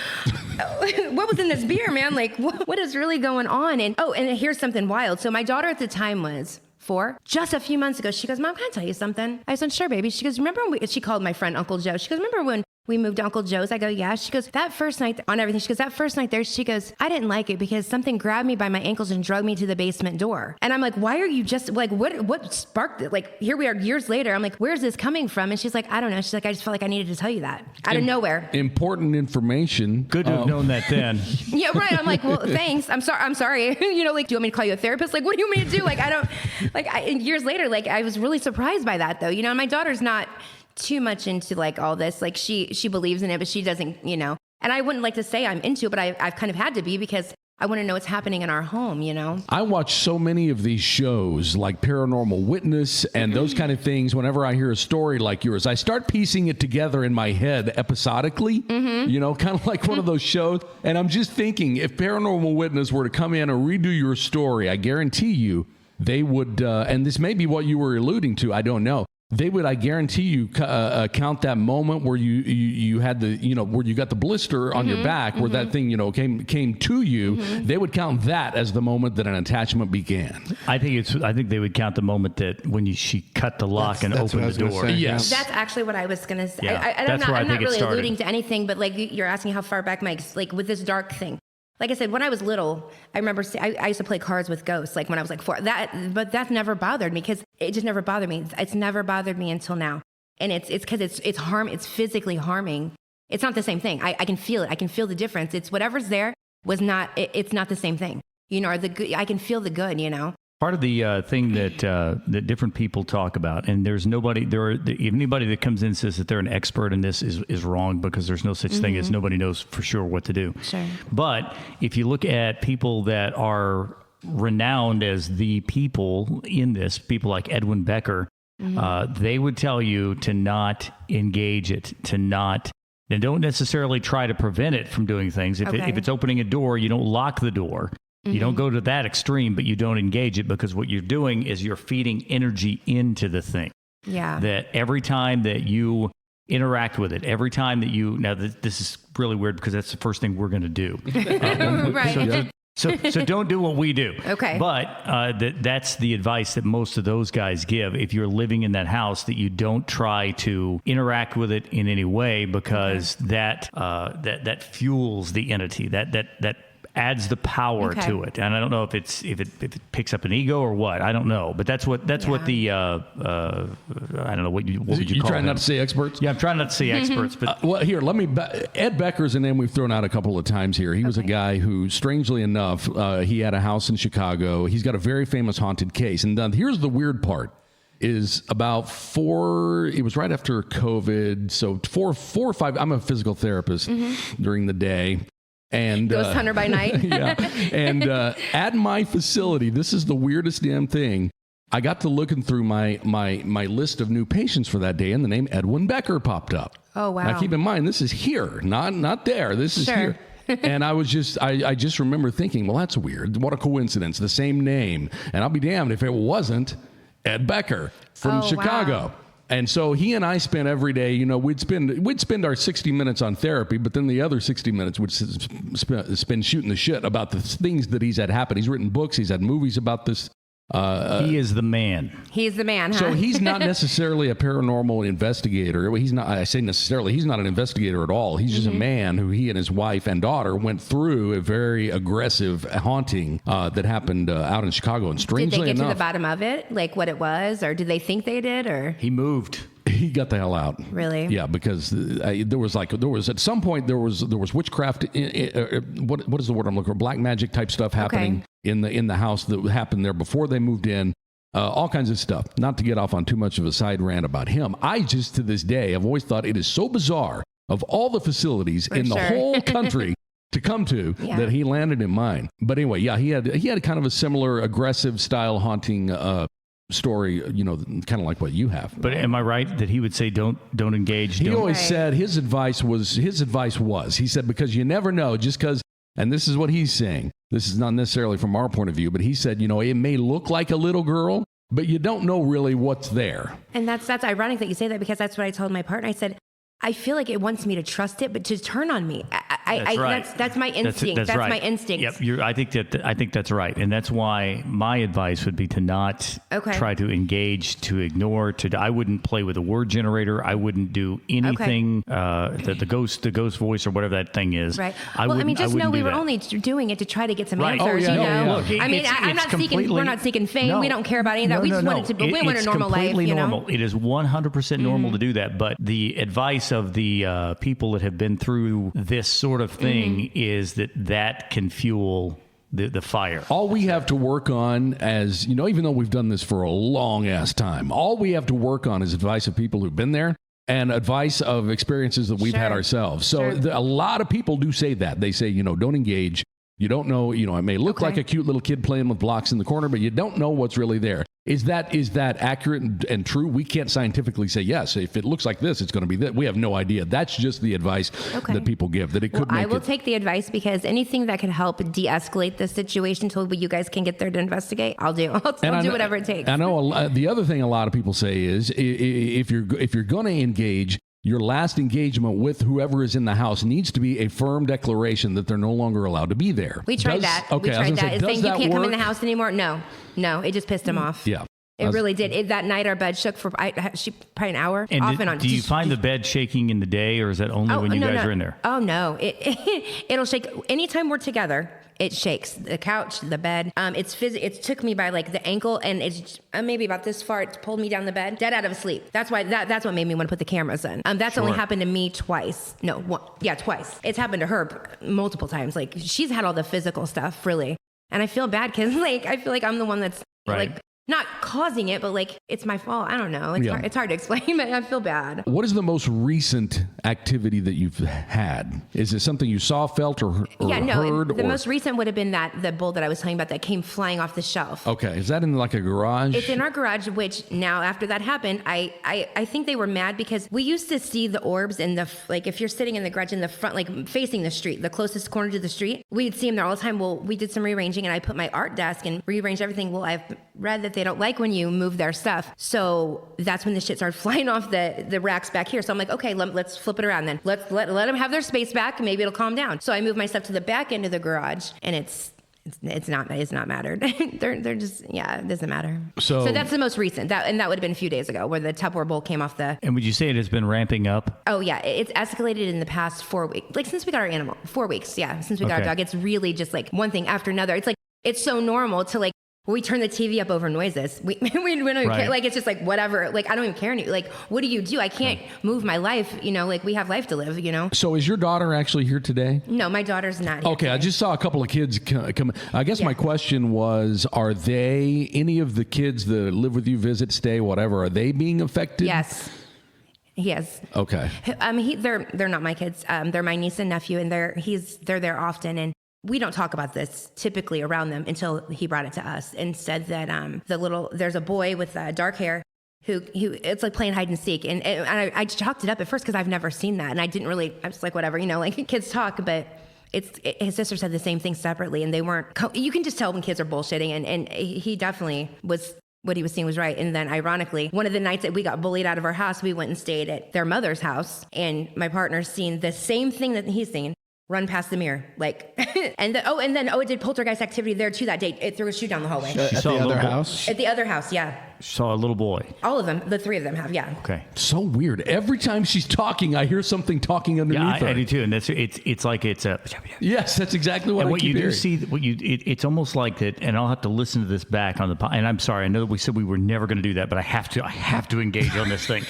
[SPEAKER 4] what was in this beer, man? Like, what is really going on? And here's something wild. So my daughter at the time was 4. Just a few months ago, she goes, Mom, can I tell you something? I said, sure, baby. She goes, remember when she called my friend Uncle Joe? She goes, remember when we moved to Uncle Joe's? I go, yeah. She goes, that first night on everything. She goes, that first night there, she goes, I didn't like it because something grabbed me by my ankles and dragged me to the basement door. And I'm like, why are you just like, what sparked it? Like, here we are years later. I'm like, where's this coming from? And she's like, I don't know. She's like, I just felt like I needed to tell you that out of nowhere.
[SPEAKER 1] Important information.
[SPEAKER 2] Good to have known that then.
[SPEAKER 4] Yeah, right. I'm like, well, thanks. I'm sorry. Like, do you want me to call you a therapist? Like, what do you want me to do? Like, I don't, like, years later, like, I was really surprised by that though. My daughter's not too much into like all this. Like she believes in it, but she doesn't, And I wouldn't like to say I'm into it, but I've kind of had to be because I want to know what's happening in our home, I
[SPEAKER 1] watch so many of these shows like Paranormal Witness and those kind of things. Whenever I hear a story like yours, I start piecing it together in my head episodically, kind of like one of those shows. And I'm just thinking, if Paranormal Witness were to come in and redo your story, I guarantee you they would, and this may be what you were alluding to, I don't know. They would, I guarantee you, count that moment where you had the, where you got the blister on your back, where that thing, came to you. They would count that as the moment that an attachment began.
[SPEAKER 2] I think they would count the moment that when she cut the lock and opened the door.
[SPEAKER 1] Yes,
[SPEAKER 4] that's actually what I was gonna say.
[SPEAKER 2] Yeah,
[SPEAKER 4] I'm not really alluding to anything, but like you're asking how far back like with this dark thing. Like I said, when I was little, I remember I used to play cards with ghosts, like when I was like 4. But that never bothered me because it just never bothered me. It's never bothered me until now, and it's because it's physically harming. It's not the same thing. I can feel it. I can feel the difference. It's whatever's there was not. It's not the same thing. Or the good. I can feel the good.
[SPEAKER 2] Part of the thing that different people talk about, and there's nobody, anybody that comes in and says that they're an expert in this is wrong, because there's no such thing as nobody knows for sure what to do.
[SPEAKER 4] Sure.
[SPEAKER 2] But if you look at people that are renowned as the people in this, people like Edwin Becker, they would tell you to not engage it, and don't necessarily try to prevent it from doing things. If it's opening a door, you don't lock the door. You don't go to that extreme, but you don't engage it, because what you're doing is you're feeding energy into the thing.
[SPEAKER 4] Yeah.
[SPEAKER 2] That every time that you interact with it, every time that this is really weird because that's the first thing we're going to do.
[SPEAKER 4] Right.
[SPEAKER 2] So don't do what we do.
[SPEAKER 4] Okay.
[SPEAKER 2] But that's the advice that most of those guys give. If you're living in that house, that you don't try to interact with it in any way, because that fuels the entity. That adds the power to it. And I don't know if it picks up an ego or what. I don't know. But that's what the I don't know what would you call it.
[SPEAKER 1] You trying not to say experts?
[SPEAKER 2] Yeah, I'm trying not to say experts. But
[SPEAKER 1] well, here, Ed Becker's a name we've thrown out a couple of times here. He was a guy who, strangely enough, he had a house in Chicago. He's got a very famous haunted case. And here's the weird part. Is about it was right after COVID. So 4 or 5, I'm a physical therapist during the day. And
[SPEAKER 4] ghost hunter by night.
[SPEAKER 1] Yeah. And at my facility, this is the weirdest damn thing. I got to looking through my list of new patients for that day, and the name Edwin Becker popped up.
[SPEAKER 4] Oh, wow.
[SPEAKER 1] Now keep in mind, this is here, not there. This is here. And I just remember thinking, well, that's weird. What a coincidence. The same name. And I'll be damned if it wasn't Ed Becker from Chicago.
[SPEAKER 4] Wow.
[SPEAKER 1] And so he and I spent every day, we'd spend our 60 minutes on therapy, but then the other 60 minutes would spend shooting the shit about the things that he's had happen. He's written books, he's had movies about this
[SPEAKER 2] He is the man.
[SPEAKER 4] He's the man, huh?
[SPEAKER 1] So he's not necessarily a paranormal investigator. Well, he's not. I say necessarily. He's not an investigator at all. He's just a man who he and his wife and daughter went through a very aggressive haunting that happened out in Chicago. And strangely enough,
[SPEAKER 4] did they get to the bottom of it, like what it was, or did they think they did, or
[SPEAKER 2] he moved?
[SPEAKER 1] He got the hell out.
[SPEAKER 4] Really?
[SPEAKER 1] Yeah, because there was at some point there was witchcraft. What is the word I'm looking for? Black magic type stuff happening in the house that happened there before they moved in. All kinds of stuff. Not to get off on too much of a side rant about him. I just to this day have always thought it is so bizarre of all the facilities in the whole country to come to that he landed in mine. But anyway, yeah, he had kind of a similar aggressive style haunting story, kind of like what you have.
[SPEAKER 2] But am I right that he would say don't engage?
[SPEAKER 1] He always said his advice was he said, because you never know, just because, and this is what he's saying. This is not necessarily from our point of view, but he said, it may look like a little girl, but you don't know really what's there.
[SPEAKER 4] And that's ironic that you say that, because that's what I told my partner. I said, I feel like it wants me to trust it, but to turn on me. That's my instinct. That's
[SPEAKER 2] right.
[SPEAKER 4] my instinct.
[SPEAKER 2] Yep. I think that's right, and that's why my advice would be to not try to engage, to ignore. I wouldn't play with a word generator. I wouldn't do anything. The ghost voice or whatever that thing is.
[SPEAKER 4] Right. Just know we were only doing it to try to get some answers. Look, I'm not seeking. We're not seeking fame. No, we don't care about any of that. We just wanted to. We want a normal life.
[SPEAKER 2] It's completely normal. It is 100% normal to do that. But the advice of the people that have been through this sort of thing is that can fuel the fire.
[SPEAKER 1] All we have to work on, as even though we've done this for a long ass time, all we have to work on is advice of people who've been there and advice of experiences that we've had ourselves. So a lot of people do say that. They say, don't engage. You don't know, it may look like a cute little kid playing with blocks in the corner, but you don't know what's really there. Is that accurate and true? We can't scientifically say, yes, if it looks like this, it's going to be that. We have no idea. That's just the advice that people give, that it could make
[SPEAKER 4] I will take the advice, because anything that can help de-escalate the situation till you guys can get there to investigate, I'll do. I'll do whatever it takes.
[SPEAKER 1] I know the other thing a lot of people say is if you're going to engage, your last engagement with whoever is in the house needs to be a firm declaration that they're no longer allowed to be there.
[SPEAKER 4] We tried that.
[SPEAKER 1] Okay,
[SPEAKER 4] we tried that. Is saying you can't come in the house anymore? No, it just pissed him off.
[SPEAKER 1] Yeah.
[SPEAKER 4] It really did. That night our bed shook for probably an hour,
[SPEAKER 2] and
[SPEAKER 4] off and on.
[SPEAKER 2] Do you find the bed shaking in the day, or is that only when you guys are in there?
[SPEAKER 4] Oh, no. It'll shake. Anytime we're together, it shakes. The couch, the bed. It took me by like the ankle, and it's maybe about this far. It pulled me down the bed, dead out of sleep. That's why. That's what made me want to put the cameras in. That's only happened to me twice. No, twice. It's happened to her multiple times. Like, she's had all the physical stuff, really. And I feel bad, because I feel like I'm the one that's not causing it, but it's my fault. I don't know. It's hard to explain, but I feel bad.
[SPEAKER 1] What is the most recent activity that you've had? Is it something you saw, felt, or heard?
[SPEAKER 4] The most recent would have been the bowl that I was telling you about that came flying off the shelf.
[SPEAKER 1] Okay. Is that in a garage?
[SPEAKER 4] It's in our garage, which now after that happened, I think they were mad, because we used to see the orbs in if you're sitting in the garage in the front, facing the street, the closest corner to the street, we'd see them there all the time. Well, we did some rearranging, and I put my art desk and rearranged everything. Well, I've read that they don't like when you move their stuff. So that's when the shit started flying off the racks back here. So I'm like, okay, let's flip it around then. Let's let them have their space back, and maybe it'll calm down. So I moved my stuff to the back end of the garage, and it's not mattered. they're just, it doesn't matter. So that's the most recent. That would have been a few days ago, where the Tupperware bowl came off the.
[SPEAKER 2] And would you say it has been ramping up?
[SPEAKER 4] Oh yeah, it's escalated in the past 4 weeks. Since we got our animal, 4 weeks. Yeah, since we got our dog, it's really just one thing after another. It's so normal to we turn the TV up over noises. We don't even care. It's just whatever. I don't even care anymore. What do you do? I can't move my life. We have life to live.
[SPEAKER 1] So is your daughter actually here today?
[SPEAKER 4] No, my daughter's not here.
[SPEAKER 1] Okay, today. I just saw a couple of kids come. I guess my question was: are they any of the kids that live with you, visit, stay, whatever? Are they being affected?
[SPEAKER 4] Yes. Yes.
[SPEAKER 1] Okay.
[SPEAKER 4] They're not my kids. They're my niece and nephew, and they're there often, and we don't talk about this typically around them until he brought it to us and said that there's a boy with dark hair who it's like playing hide and seek. And I chalked it up at first because I've never seen that. And I was like, whatever, kids talk, but his sister said the same thing separately, and they weren't, you can just tell when kids are bullshitting, and he definitely was. What he was seeing was right. And then ironically, one of the nights that we got bullied out of our house, we went and stayed at their mother's house, and my partner's seen the same thing that he's seen. run past the mirror, like, and then it did poltergeist activity there too that day. It threw a shoe down the hallway.
[SPEAKER 3] At the other house?
[SPEAKER 4] At the other house, yeah.
[SPEAKER 2] She saw a little boy.
[SPEAKER 4] All of them, the 3 of them have, yeah.
[SPEAKER 2] Okay.
[SPEAKER 1] So weird. Every time she's talking, I hear something talking underneath her.
[SPEAKER 2] I do too, and it's like it's a.
[SPEAKER 1] Yes, that's exactly what.
[SPEAKER 2] And
[SPEAKER 1] I
[SPEAKER 2] what
[SPEAKER 1] keep
[SPEAKER 2] you do
[SPEAKER 1] hearing.
[SPEAKER 2] see, it's almost like that. And I'll have to listen to this back on the. And I'm sorry, I know that we said we were never going to do that, but I have to engage on this thing.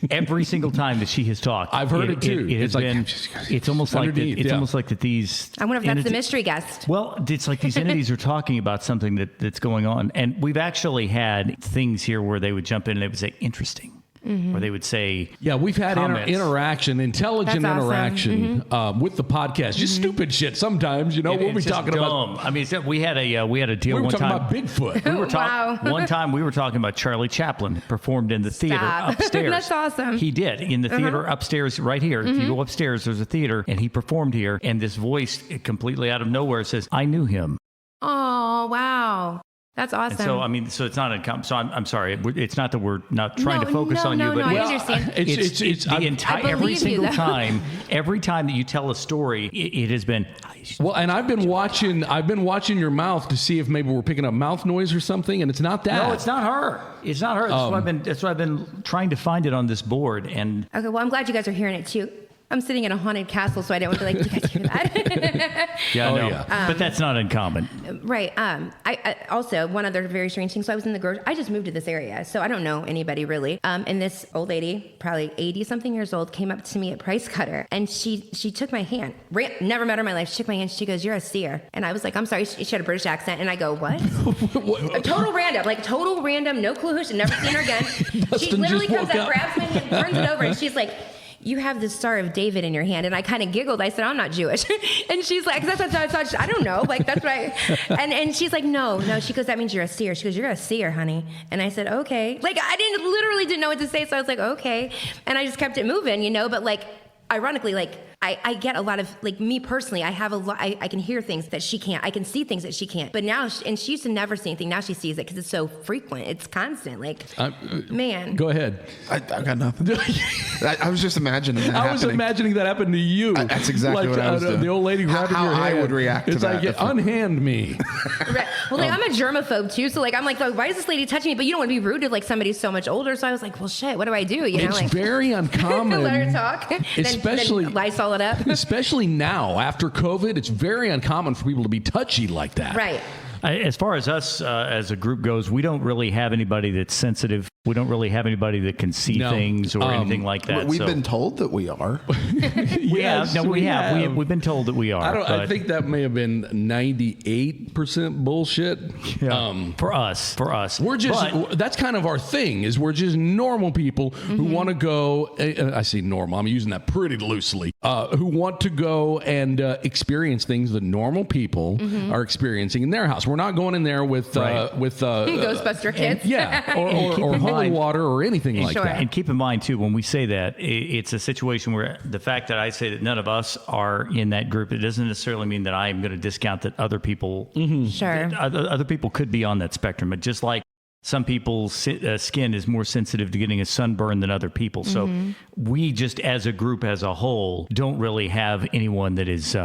[SPEAKER 2] Every single time that she has talked,
[SPEAKER 1] I've heard it too.
[SPEAKER 2] It has been. It's almost like that. It's almost like that. These.
[SPEAKER 4] I wonder if that's the mystery guest.
[SPEAKER 2] Well, it's like these entities are talking about something that's going on, and we've actually had things here where they would jump in and they would say, "Interesting." Mm-hmm. Or they would say,
[SPEAKER 1] yeah, we've had interaction, intelligent
[SPEAKER 4] That's awesome.
[SPEAKER 1] interaction with the podcast. Just stupid shit sometimes, we'll be talking
[SPEAKER 2] dumb.
[SPEAKER 1] about.
[SPEAKER 2] I mean, we had a deal
[SPEAKER 1] We were
[SPEAKER 2] one
[SPEAKER 1] talking
[SPEAKER 2] time.
[SPEAKER 1] about Bigfoot.
[SPEAKER 2] We were
[SPEAKER 4] Wow.
[SPEAKER 2] One time we were talking about Charlie Chaplin performed in the theater
[SPEAKER 4] Stop.
[SPEAKER 2] upstairs.
[SPEAKER 4] That's awesome.
[SPEAKER 2] He did in the theater upstairs right here. If you go upstairs, there's a theater, and he performed here. And this voice, completely out of nowhere, says, "I knew him."
[SPEAKER 4] Oh, wow. That's awesome.
[SPEAKER 2] And so I mean, so it's not uncommon. So I'm sorry. It's not that we're not trying to focus on you, but
[SPEAKER 4] I understand.
[SPEAKER 2] it's the entire every single time. Every time that you tell a story, it has been.
[SPEAKER 1] Well, and I've been watching your mouth to see if maybe we're picking up mouth noise or something, and it's not that.
[SPEAKER 2] No, it's not her. It's not her. That's why I've been trying to find it on this board. And
[SPEAKER 4] Okay, well, I'm glad you guys are hearing it too. I'm sitting in a haunted castle, so I didn't want to be like, do you guys hear that?
[SPEAKER 2] yeah, no, but that's not uncommon.
[SPEAKER 4] Right. I also, one other very strange thing. So I was in the grocery. I just moved to this area, so I don't know anybody really. And this old lady, probably 80-something years old, came up to me at Price Cutter, and she took my hand. Never met her in my life. She took my hand. She goes, "You're a seer." And I was like, "I'm sorry." She had a British accent, and I go, "What?" A total random, no clue who. She'd never seen her again. She literally comes up, grabs my hand, turns it over, and she's like, "You have the Star of David in your hand." And I kind of giggled. I said, "I'm not Jewish." And she's like, that's what I thought. I don't know. Like, that's right. And she's like, no. She goes, "That means you're a seer." She goes, "You're a seer, honey." And I said, "Okay." Like, I literally didn't know what to say. So I was like, "Okay." And I just kept it moving, but like, ironically, like, I get a lot of, like, me personally, I have a lot, I can hear things that she can't. I can see things that she can't. But now, and she used to never see anything. Now she sees it because it's so frequent. It's constant. Like, man.
[SPEAKER 1] Go ahead.
[SPEAKER 5] I got nothing. I was just imagining that
[SPEAKER 1] I was imagining that happened to you.
[SPEAKER 5] That's exactly
[SPEAKER 1] like,
[SPEAKER 5] what I was doing.
[SPEAKER 1] The old lady grabbing your hand.
[SPEAKER 5] I would react to that.
[SPEAKER 1] It's like, unhand me.
[SPEAKER 4] Right. Well, like, I'm a germaphobe too, so like, I'm like, why is this lady touching me? But you don't want to be rude to like somebody so much older. So I was like, well, shit, what do I do?
[SPEAKER 1] It's
[SPEAKER 4] like,
[SPEAKER 1] very uncommon.
[SPEAKER 4] let her talk.
[SPEAKER 1] Especially
[SPEAKER 4] then Lysol it up.
[SPEAKER 1] Especially now after COVID, it's very uncommon for people to be touchy like that.
[SPEAKER 4] Right.
[SPEAKER 2] As far as us as a group goes, we don't really have anybody that's sensitive. We don't really have anybody that can see things or anything like that.
[SPEAKER 5] We've been told that we are.
[SPEAKER 2] Yes, we have. We've been told that we are.
[SPEAKER 1] I think that may have been 98% bullshit.
[SPEAKER 2] Yeah. For us.
[SPEAKER 1] We're just, that's kind of our thing, is we're just normal people who want to go, I say normal, I'm using that pretty loosely, who want to go and experience things that normal people are experiencing in their house. We're not going in there with
[SPEAKER 4] Ghostbuster kids.
[SPEAKER 1] Or holy water or anything like that.
[SPEAKER 2] And keep in mind too, when we say that, it's a situation where the fact that I say that none of us are in that group, it doesn't necessarily mean that I am going to discount that other people.
[SPEAKER 4] Sure.
[SPEAKER 2] Other people could be on that spectrum, but just like some people's skin is more sensitive to getting a sunburn than other people. So we just, as a group as a whole, don't really have anyone that is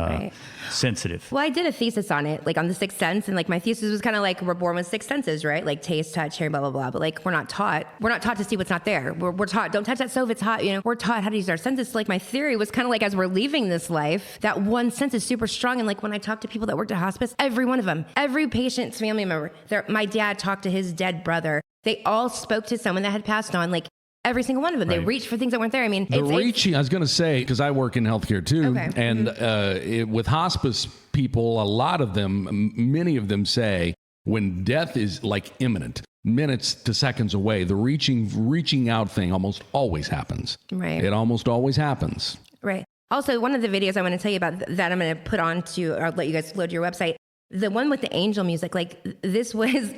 [SPEAKER 2] sensitive.
[SPEAKER 4] Well, I did a thesis on it, like on the sixth sense, and like my thesis was kind of like, we're born with six senses, right? Like taste, touch, hearing, blah, blah, blah. But like, we're not taught to see what's not there. We're taught, don't touch that stove, it's hot. We're taught how to use our senses. So like my theory was kind of like, as we're leaving this life, that one sense is super strong. And like when I talk to people that worked at hospice, every one of them, every patient's family member, my dad talked to his dead brother. They all spoke to someone that had passed on, like every single one of them. Right. They reached for things that weren't there. I mean,
[SPEAKER 1] I was going to say, because I work in healthcare too, and with hospice people, a lot of them, many of them say when death is like imminent, minutes to seconds away, the reaching out thing almost always happens.
[SPEAKER 4] Right.
[SPEAKER 1] It almost always happens.
[SPEAKER 4] Right. Also, one of the videos I want to tell you about that I'm going to put on to, or let you guys load your website, the one with the angel music, like this was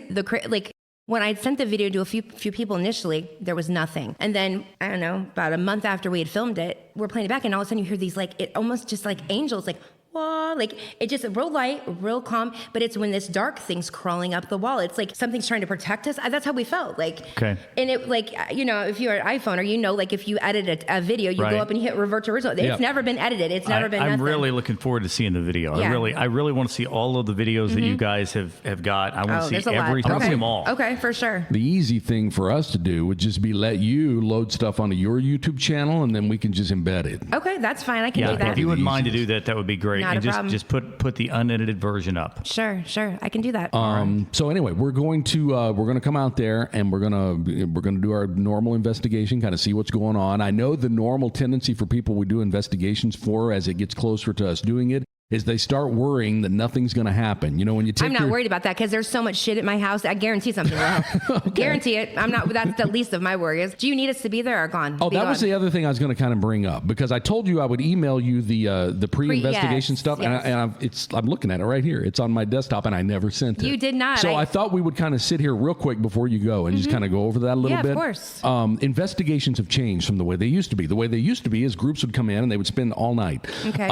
[SPEAKER 4] when I sent the video to a few people initially, there was nothing. And then, I don't know, about a month after we had filmed it, we're playing it back, and all of a sudden you hear these, like, it almost just like angels, like, like it just real light, real calm, but it's when this dark thing's crawling up the wall. It's like something's trying to protect us. That's how we felt. Like,
[SPEAKER 2] okay.
[SPEAKER 4] And it like, if you're an iPhone or, like if you edit a video, you go up and you hit revert to original. It's never been edited. It's never been
[SPEAKER 2] I'm
[SPEAKER 4] nothing.
[SPEAKER 2] really looking forward to seeing the video.
[SPEAKER 4] Yeah.
[SPEAKER 2] I really want to see all of the videos that you guys have got. I want to see everything. I want to see them all.
[SPEAKER 4] Okay, for sure.
[SPEAKER 1] The easy thing for us to do would just be let you load stuff onto your YouTube channel, and then we can just embed it.
[SPEAKER 4] Okay, that's fine. I can do that.
[SPEAKER 2] If you wouldn't mind to do that, that would be great.
[SPEAKER 4] Not
[SPEAKER 2] and
[SPEAKER 4] a problem.
[SPEAKER 2] just put the unedited version up.
[SPEAKER 4] Sure. I can do that.
[SPEAKER 1] So anyway, we're going to come out there and we're gonna do our normal investigation, kind of see what's going on. I know the normal tendency for people we do investigations for, as it gets closer to us doing it, is they start worrying that nothing's going to happen. When you take
[SPEAKER 4] I'm not worried about that because there's so much shit at my house. I guarantee something will happen. Guarantee it. I'm not. That's the least of my worries. Do you need us to be there or gone?
[SPEAKER 1] Oh, that was the other thing I was going to kind of bring up, because I told you I would email you the pre-investigation stuff, and I'm looking at it right here. It's on my desktop, and I never sent it.
[SPEAKER 4] You did not.
[SPEAKER 1] So I thought we would kind of sit here real quick before you go and just kind of go over that a little bit.
[SPEAKER 4] Yeah, of course.
[SPEAKER 1] Investigations have changed from the way they used to be. The way they used to be is groups would come in and they would spend all night.
[SPEAKER 4] Okay.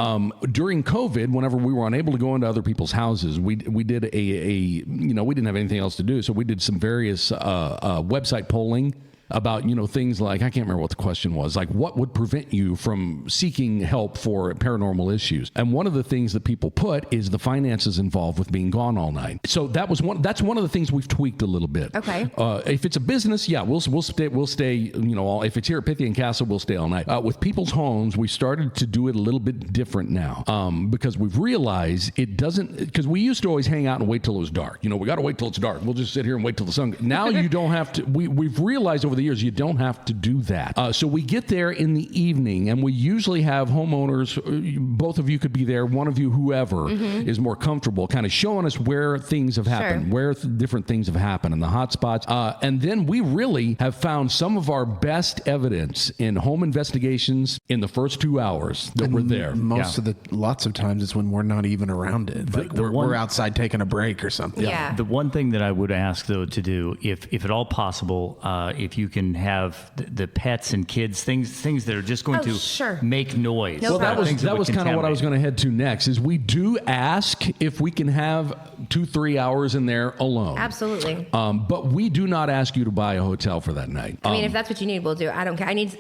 [SPEAKER 1] During COVID, whenever we were unable to go into other people's houses, we did we didn't have anything else to do, so we did some various website polling about, things like, I can't remember what the question was, like what would prevent you from seeking help for paranormal issues. And one of the things that people put is the finances involved with being gone all night. So that's one of the things we've tweaked a little bit.
[SPEAKER 4] Okay.
[SPEAKER 1] If it's a business, we'll stay, if it's here at Pythian Castle, we'll stay all night. With people's homes, we started to do it a little bit different now, because we've realized it doesn't, because we used to always hang out and wait till it was dark. We got to wait till it's dark. We'll just sit here and wait till the sun. Now you don't have to, we've realized over the years, you don't have to do that. So we get there in the evening, and we usually have homeowners, both of you could be there, one of you, whoever is more comfortable, kind of showing us where things have happened, where different things have happened, and the hot spots. And then we really have found some of our best evidence in home investigations in the first 2 hours that we're there.
[SPEAKER 5] Lots of times it's when we're not even around it. Like we're outside taking a break or something.
[SPEAKER 4] Yeah.
[SPEAKER 2] The one thing that I would ask, though, to do, if at all possible, if you can have the pets and kids, things that are just going to make noise.
[SPEAKER 4] No problem.
[SPEAKER 1] That was kind of what I was going to head to next, is we do ask if we can have 2-3 hours in there alone.
[SPEAKER 4] Absolutely.
[SPEAKER 1] But we do not ask you to buy a hotel for that night.
[SPEAKER 4] I mean, if that's what you need, we'll do it. I don't care. I need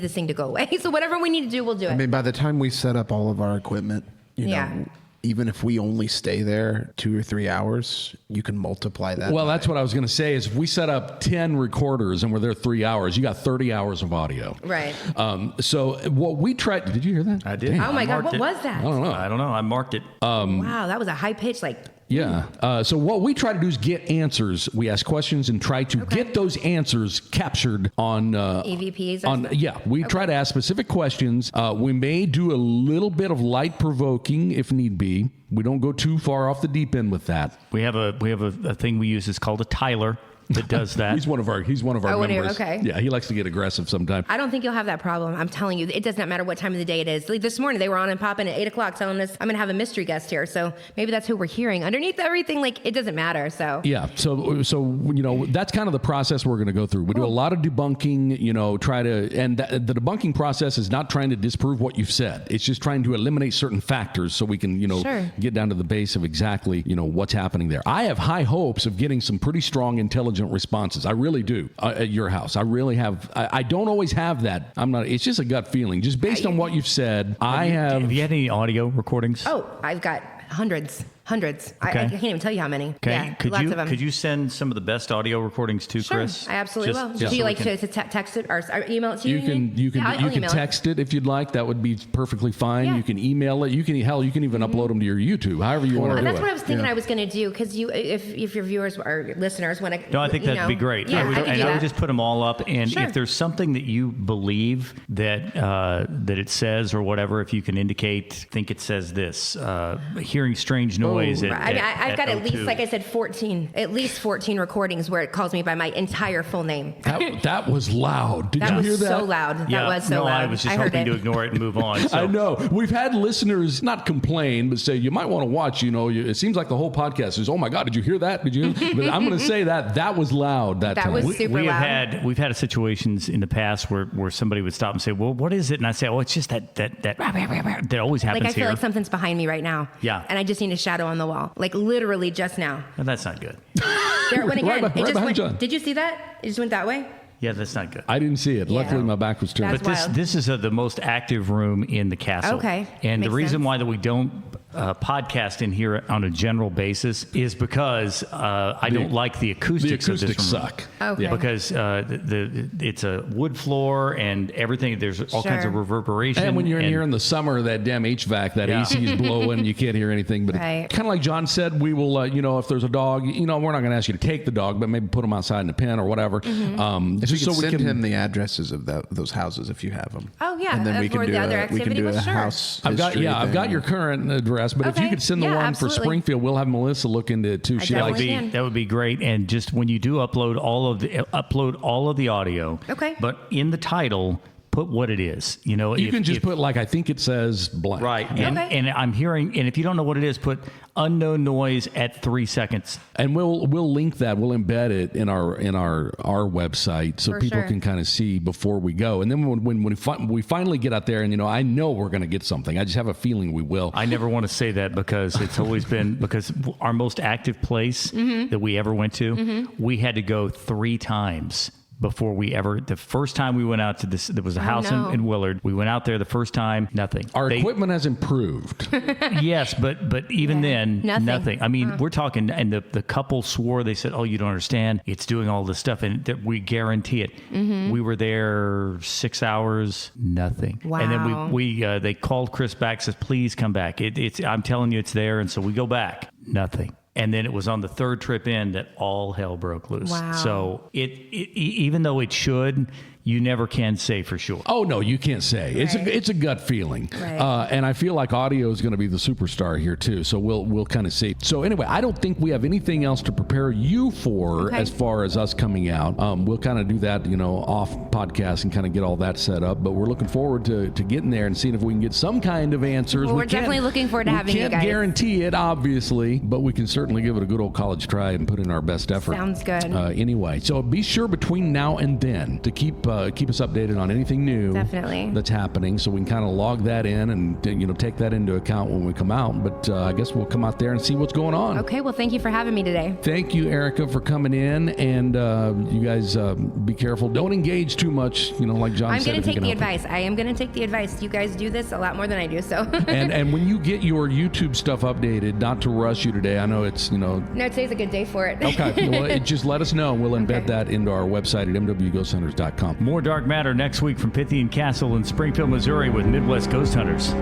[SPEAKER 4] this thing to go away. So whatever we need to do, we'll do it.
[SPEAKER 5] I mean, by the time we set up all of our equipment, even if we only stay there 2 or 3 hours, you can multiply that.
[SPEAKER 1] Well, that's what I was going to say, is if we set up 10 recorders and we're there 3 hours, you got 30 hours of audio.
[SPEAKER 4] Right.
[SPEAKER 1] So what we tried, did you hear that?
[SPEAKER 2] I did.
[SPEAKER 1] Damn.
[SPEAKER 4] Oh my God, what was that?
[SPEAKER 2] I don't know. I marked it.
[SPEAKER 4] Wow, that was a high pitch,
[SPEAKER 1] Yeah. So what we try to do is get answers. We ask questions and try to get those answers captured on
[SPEAKER 4] EVPs.
[SPEAKER 1] We try to ask specific questions. We may do a little bit of light provoking if need be. We don't go too far off the deep end with that.
[SPEAKER 2] We have a thing we use. It's called a Tyler that does that.
[SPEAKER 1] He's one of our members.
[SPEAKER 4] Okay.
[SPEAKER 1] Yeah, he likes to get aggressive sometimes.
[SPEAKER 4] I don't think you'll have that problem. I'm telling you, it does not matter what time of the day it is. Like this morning, they were on and popping at 8 o'clock telling us I'm going to have a mystery guest here. So maybe that's who we're hearing. Underneath everything, it doesn't matter. So
[SPEAKER 1] yeah. So that's kind of the process we're going to go through. We do a lot of debunking. And the debunking process is not trying to disprove what you've said. It's just trying to eliminate certain factors so we can get down to the base of exactly what's happening there. I have high hopes of getting some pretty strong intelligence responses. I really do at your house. I really have. I don't always have that. It's just a gut feeling. Just based on what you've said,
[SPEAKER 2] Have you had any audio recordings?
[SPEAKER 4] Oh, I've got hundreds. Okay. I can't even tell you how many.
[SPEAKER 2] Okay.
[SPEAKER 4] Yeah, lots of them.
[SPEAKER 2] Could you send some of the best audio recordings to Chris?
[SPEAKER 4] I absolutely will. Do you like to text it or email it to you?
[SPEAKER 1] You can text it if you'd like. That would be perfectly fine.
[SPEAKER 4] Yeah.
[SPEAKER 1] You can email it. You can even upload them to your YouTube. However you want to do it.
[SPEAKER 4] That's what I was thinking I was going to do, because if your viewers or listeners want to.
[SPEAKER 2] No, I think that'd be great.
[SPEAKER 4] Yeah,
[SPEAKER 2] I would just put them all up, and if there's something that you believe that it says or whatever, if you can indicate, think it says this, hearing strange noises. noise.
[SPEAKER 4] I've got at least,
[SPEAKER 2] O2.
[SPEAKER 4] like I said, 14 recordings where it calls me by my entire full name.
[SPEAKER 1] That was loud. Did you hear that?
[SPEAKER 4] So loud.
[SPEAKER 2] Yeah,
[SPEAKER 4] That was so
[SPEAKER 2] no,
[SPEAKER 4] loud.
[SPEAKER 2] I was just hoping to ignore it and move on. So.
[SPEAKER 1] I know. We've had listeners not complain, but say, you might want to watch, it seems like the whole podcast is, oh my God, did you hear that? Did you? But I'm going to say that was loud that time.
[SPEAKER 4] Was super loud.
[SPEAKER 2] We've had situations in the past where somebody would stop and say, well, what is it? And I say, oh, it's just that always happens
[SPEAKER 4] Like I feel
[SPEAKER 2] here.
[SPEAKER 4] like something's behind me right now.
[SPEAKER 2] Yeah.
[SPEAKER 4] And I just need a shadow on the wall. Like literally just now.
[SPEAKER 2] And that's not good.
[SPEAKER 4] There it went again.
[SPEAKER 1] Right behind John.
[SPEAKER 4] Did you see that? It just went that way?
[SPEAKER 2] Yeah, that's not good.
[SPEAKER 1] I didn't see it.
[SPEAKER 4] Yeah.
[SPEAKER 1] Luckily, my back was turned.
[SPEAKER 4] That's
[SPEAKER 2] But
[SPEAKER 4] wild.
[SPEAKER 2] this is the most active room in the castle.
[SPEAKER 4] Okay.
[SPEAKER 2] And the
[SPEAKER 4] Makes
[SPEAKER 2] reason
[SPEAKER 4] sense.
[SPEAKER 2] why that we don't podcast in here on a general basis is because I don't like the acoustics of this room.
[SPEAKER 1] suck.
[SPEAKER 4] Okay.
[SPEAKER 1] Yeah.
[SPEAKER 2] Because it's a wood floor and everything. There's all kinds of
[SPEAKER 4] Sure.
[SPEAKER 2] reverberation.
[SPEAKER 1] And when you're in here in the summer, that damn HVAC, that
[SPEAKER 2] Yeah.
[SPEAKER 1] AC is blowing, you can't hear anything. But
[SPEAKER 4] Right.
[SPEAKER 1] kind of like John said, we will, if there's a dog, we're not going to ask you to take the dog, but maybe put them outside in a pen or whatever.
[SPEAKER 5] If you
[SPEAKER 1] Just
[SPEAKER 5] could
[SPEAKER 1] so we
[SPEAKER 5] send
[SPEAKER 1] can.
[SPEAKER 5] him the addresses of those houses if you have them.
[SPEAKER 4] Oh, yeah.
[SPEAKER 5] And then we
[SPEAKER 4] For
[SPEAKER 5] can do
[SPEAKER 4] the other
[SPEAKER 5] we can
[SPEAKER 4] activity,
[SPEAKER 5] do
[SPEAKER 4] well,
[SPEAKER 5] a
[SPEAKER 4] sure.
[SPEAKER 5] house.
[SPEAKER 1] I've got
[SPEAKER 5] history
[SPEAKER 1] I've got
[SPEAKER 5] thing.
[SPEAKER 1] your current address, but if you
[SPEAKER 4] Okay.
[SPEAKER 1] could send the
[SPEAKER 4] Yeah,
[SPEAKER 1] one for
[SPEAKER 4] absolutely.
[SPEAKER 1] Springfield, we'll have Melissa look into it too. She
[SPEAKER 4] definitely
[SPEAKER 1] likes
[SPEAKER 4] can.
[SPEAKER 2] That would be great. And just when you do upload all of the audio.
[SPEAKER 4] Okay.
[SPEAKER 2] But in the title, put what it is.
[SPEAKER 1] You can just put like I think it says blank.
[SPEAKER 2] right. And,
[SPEAKER 4] Okay.
[SPEAKER 2] and I'm hearing. And if you don't know what it is, put unknown noise at 3 seconds.
[SPEAKER 1] And we'll link that. We'll embed it in our website so
[SPEAKER 4] For
[SPEAKER 1] people
[SPEAKER 4] sure.
[SPEAKER 1] can kind of see before we go. And then when we finally get out there, and I know we're going to get something. I just have a feeling we will.
[SPEAKER 2] I never want to say that because it's always been because our most active place that we ever went to, we had to go 3 times before the first time we went out to this, there was a house
[SPEAKER 4] no.
[SPEAKER 2] in Willard. We went out there the first time, nothing.
[SPEAKER 1] Our equipment has improved.
[SPEAKER 2] Yes, but even then,
[SPEAKER 4] Nothing.
[SPEAKER 2] I mean, we're talking, and the couple swore, they said, oh, you don't understand. It's doing all this stuff, and we guarantee it. We were there 6 hours, nothing.
[SPEAKER 4] Wow.
[SPEAKER 2] And then they called Chris back, says, please come back. I'm telling you, it's there. And so we go back, nothing. And then it was on the 3rd trip in that all hell broke loose.
[SPEAKER 4] Wow.
[SPEAKER 2] So even though it should, you never can say for sure.
[SPEAKER 1] Oh no, you can't say.
[SPEAKER 4] Right.
[SPEAKER 1] It's a gut feeling,
[SPEAKER 4] Right.
[SPEAKER 1] and I feel like audio is going to be the superstar here too. So we'll kind of see. So anyway, I don't think we have anything else to prepare you for
[SPEAKER 4] Okay.
[SPEAKER 1] as far as us coming out. We'll kind of do that, off podcast and kind of get all that set up. But we're looking forward to getting there and seeing if we can get some kind of answers.
[SPEAKER 4] Well, we're definitely looking forward to having you
[SPEAKER 1] We
[SPEAKER 4] guys.
[SPEAKER 1] can't guarantee it, obviously, but we can certainly give it a good old college try and put in our best effort.
[SPEAKER 4] Sounds good.
[SPEAKER 1] Anyway, so be sure between now and then to keep us updated on anything new
[SPEAKER 4] Definitely.
[SPEAKER 1] that's happening, so we can kind of log that in and take that into account when we come out. But I guess we'll come out there and see what's going on.
[SPEAKER 4] Okay, well, thank you for having me today.
[SPEAKER 1] Thank you, Erika, for coming in, and you guys be careful. Don't engage too much, like John
[SPEAKER 4] I'm
[SPEAKER 1] said.
[SPEAKER 4] going
[SPEAKER 1] if
[SPEAKER 4] to
[SPEAKER 1] you
[SPEAKER 4] take
[SPEAKER 1] can
[SPEAKER 4] the
[SPEAKER 1] help it.
[SPEAKER 4] advice. I am going to take the advice. You guys do this a lot more than I do, so.
[SPEAKER 1] And when you get your YouTube stuff updated, not to rush you today. I know it's
[SPEAKER 4] No, today's a good day for it.
[SPEAKER 1] Okay, well, just let us know. We'll embed
[SPEAKER 4] Okay.
[SPEAKER 1] that into our website at mwghosthunters.com.
[SPEAKER 2] More Dark Matter next week from Pythian Castle in Springfield, Missouri with Midwest Ghost Hunters.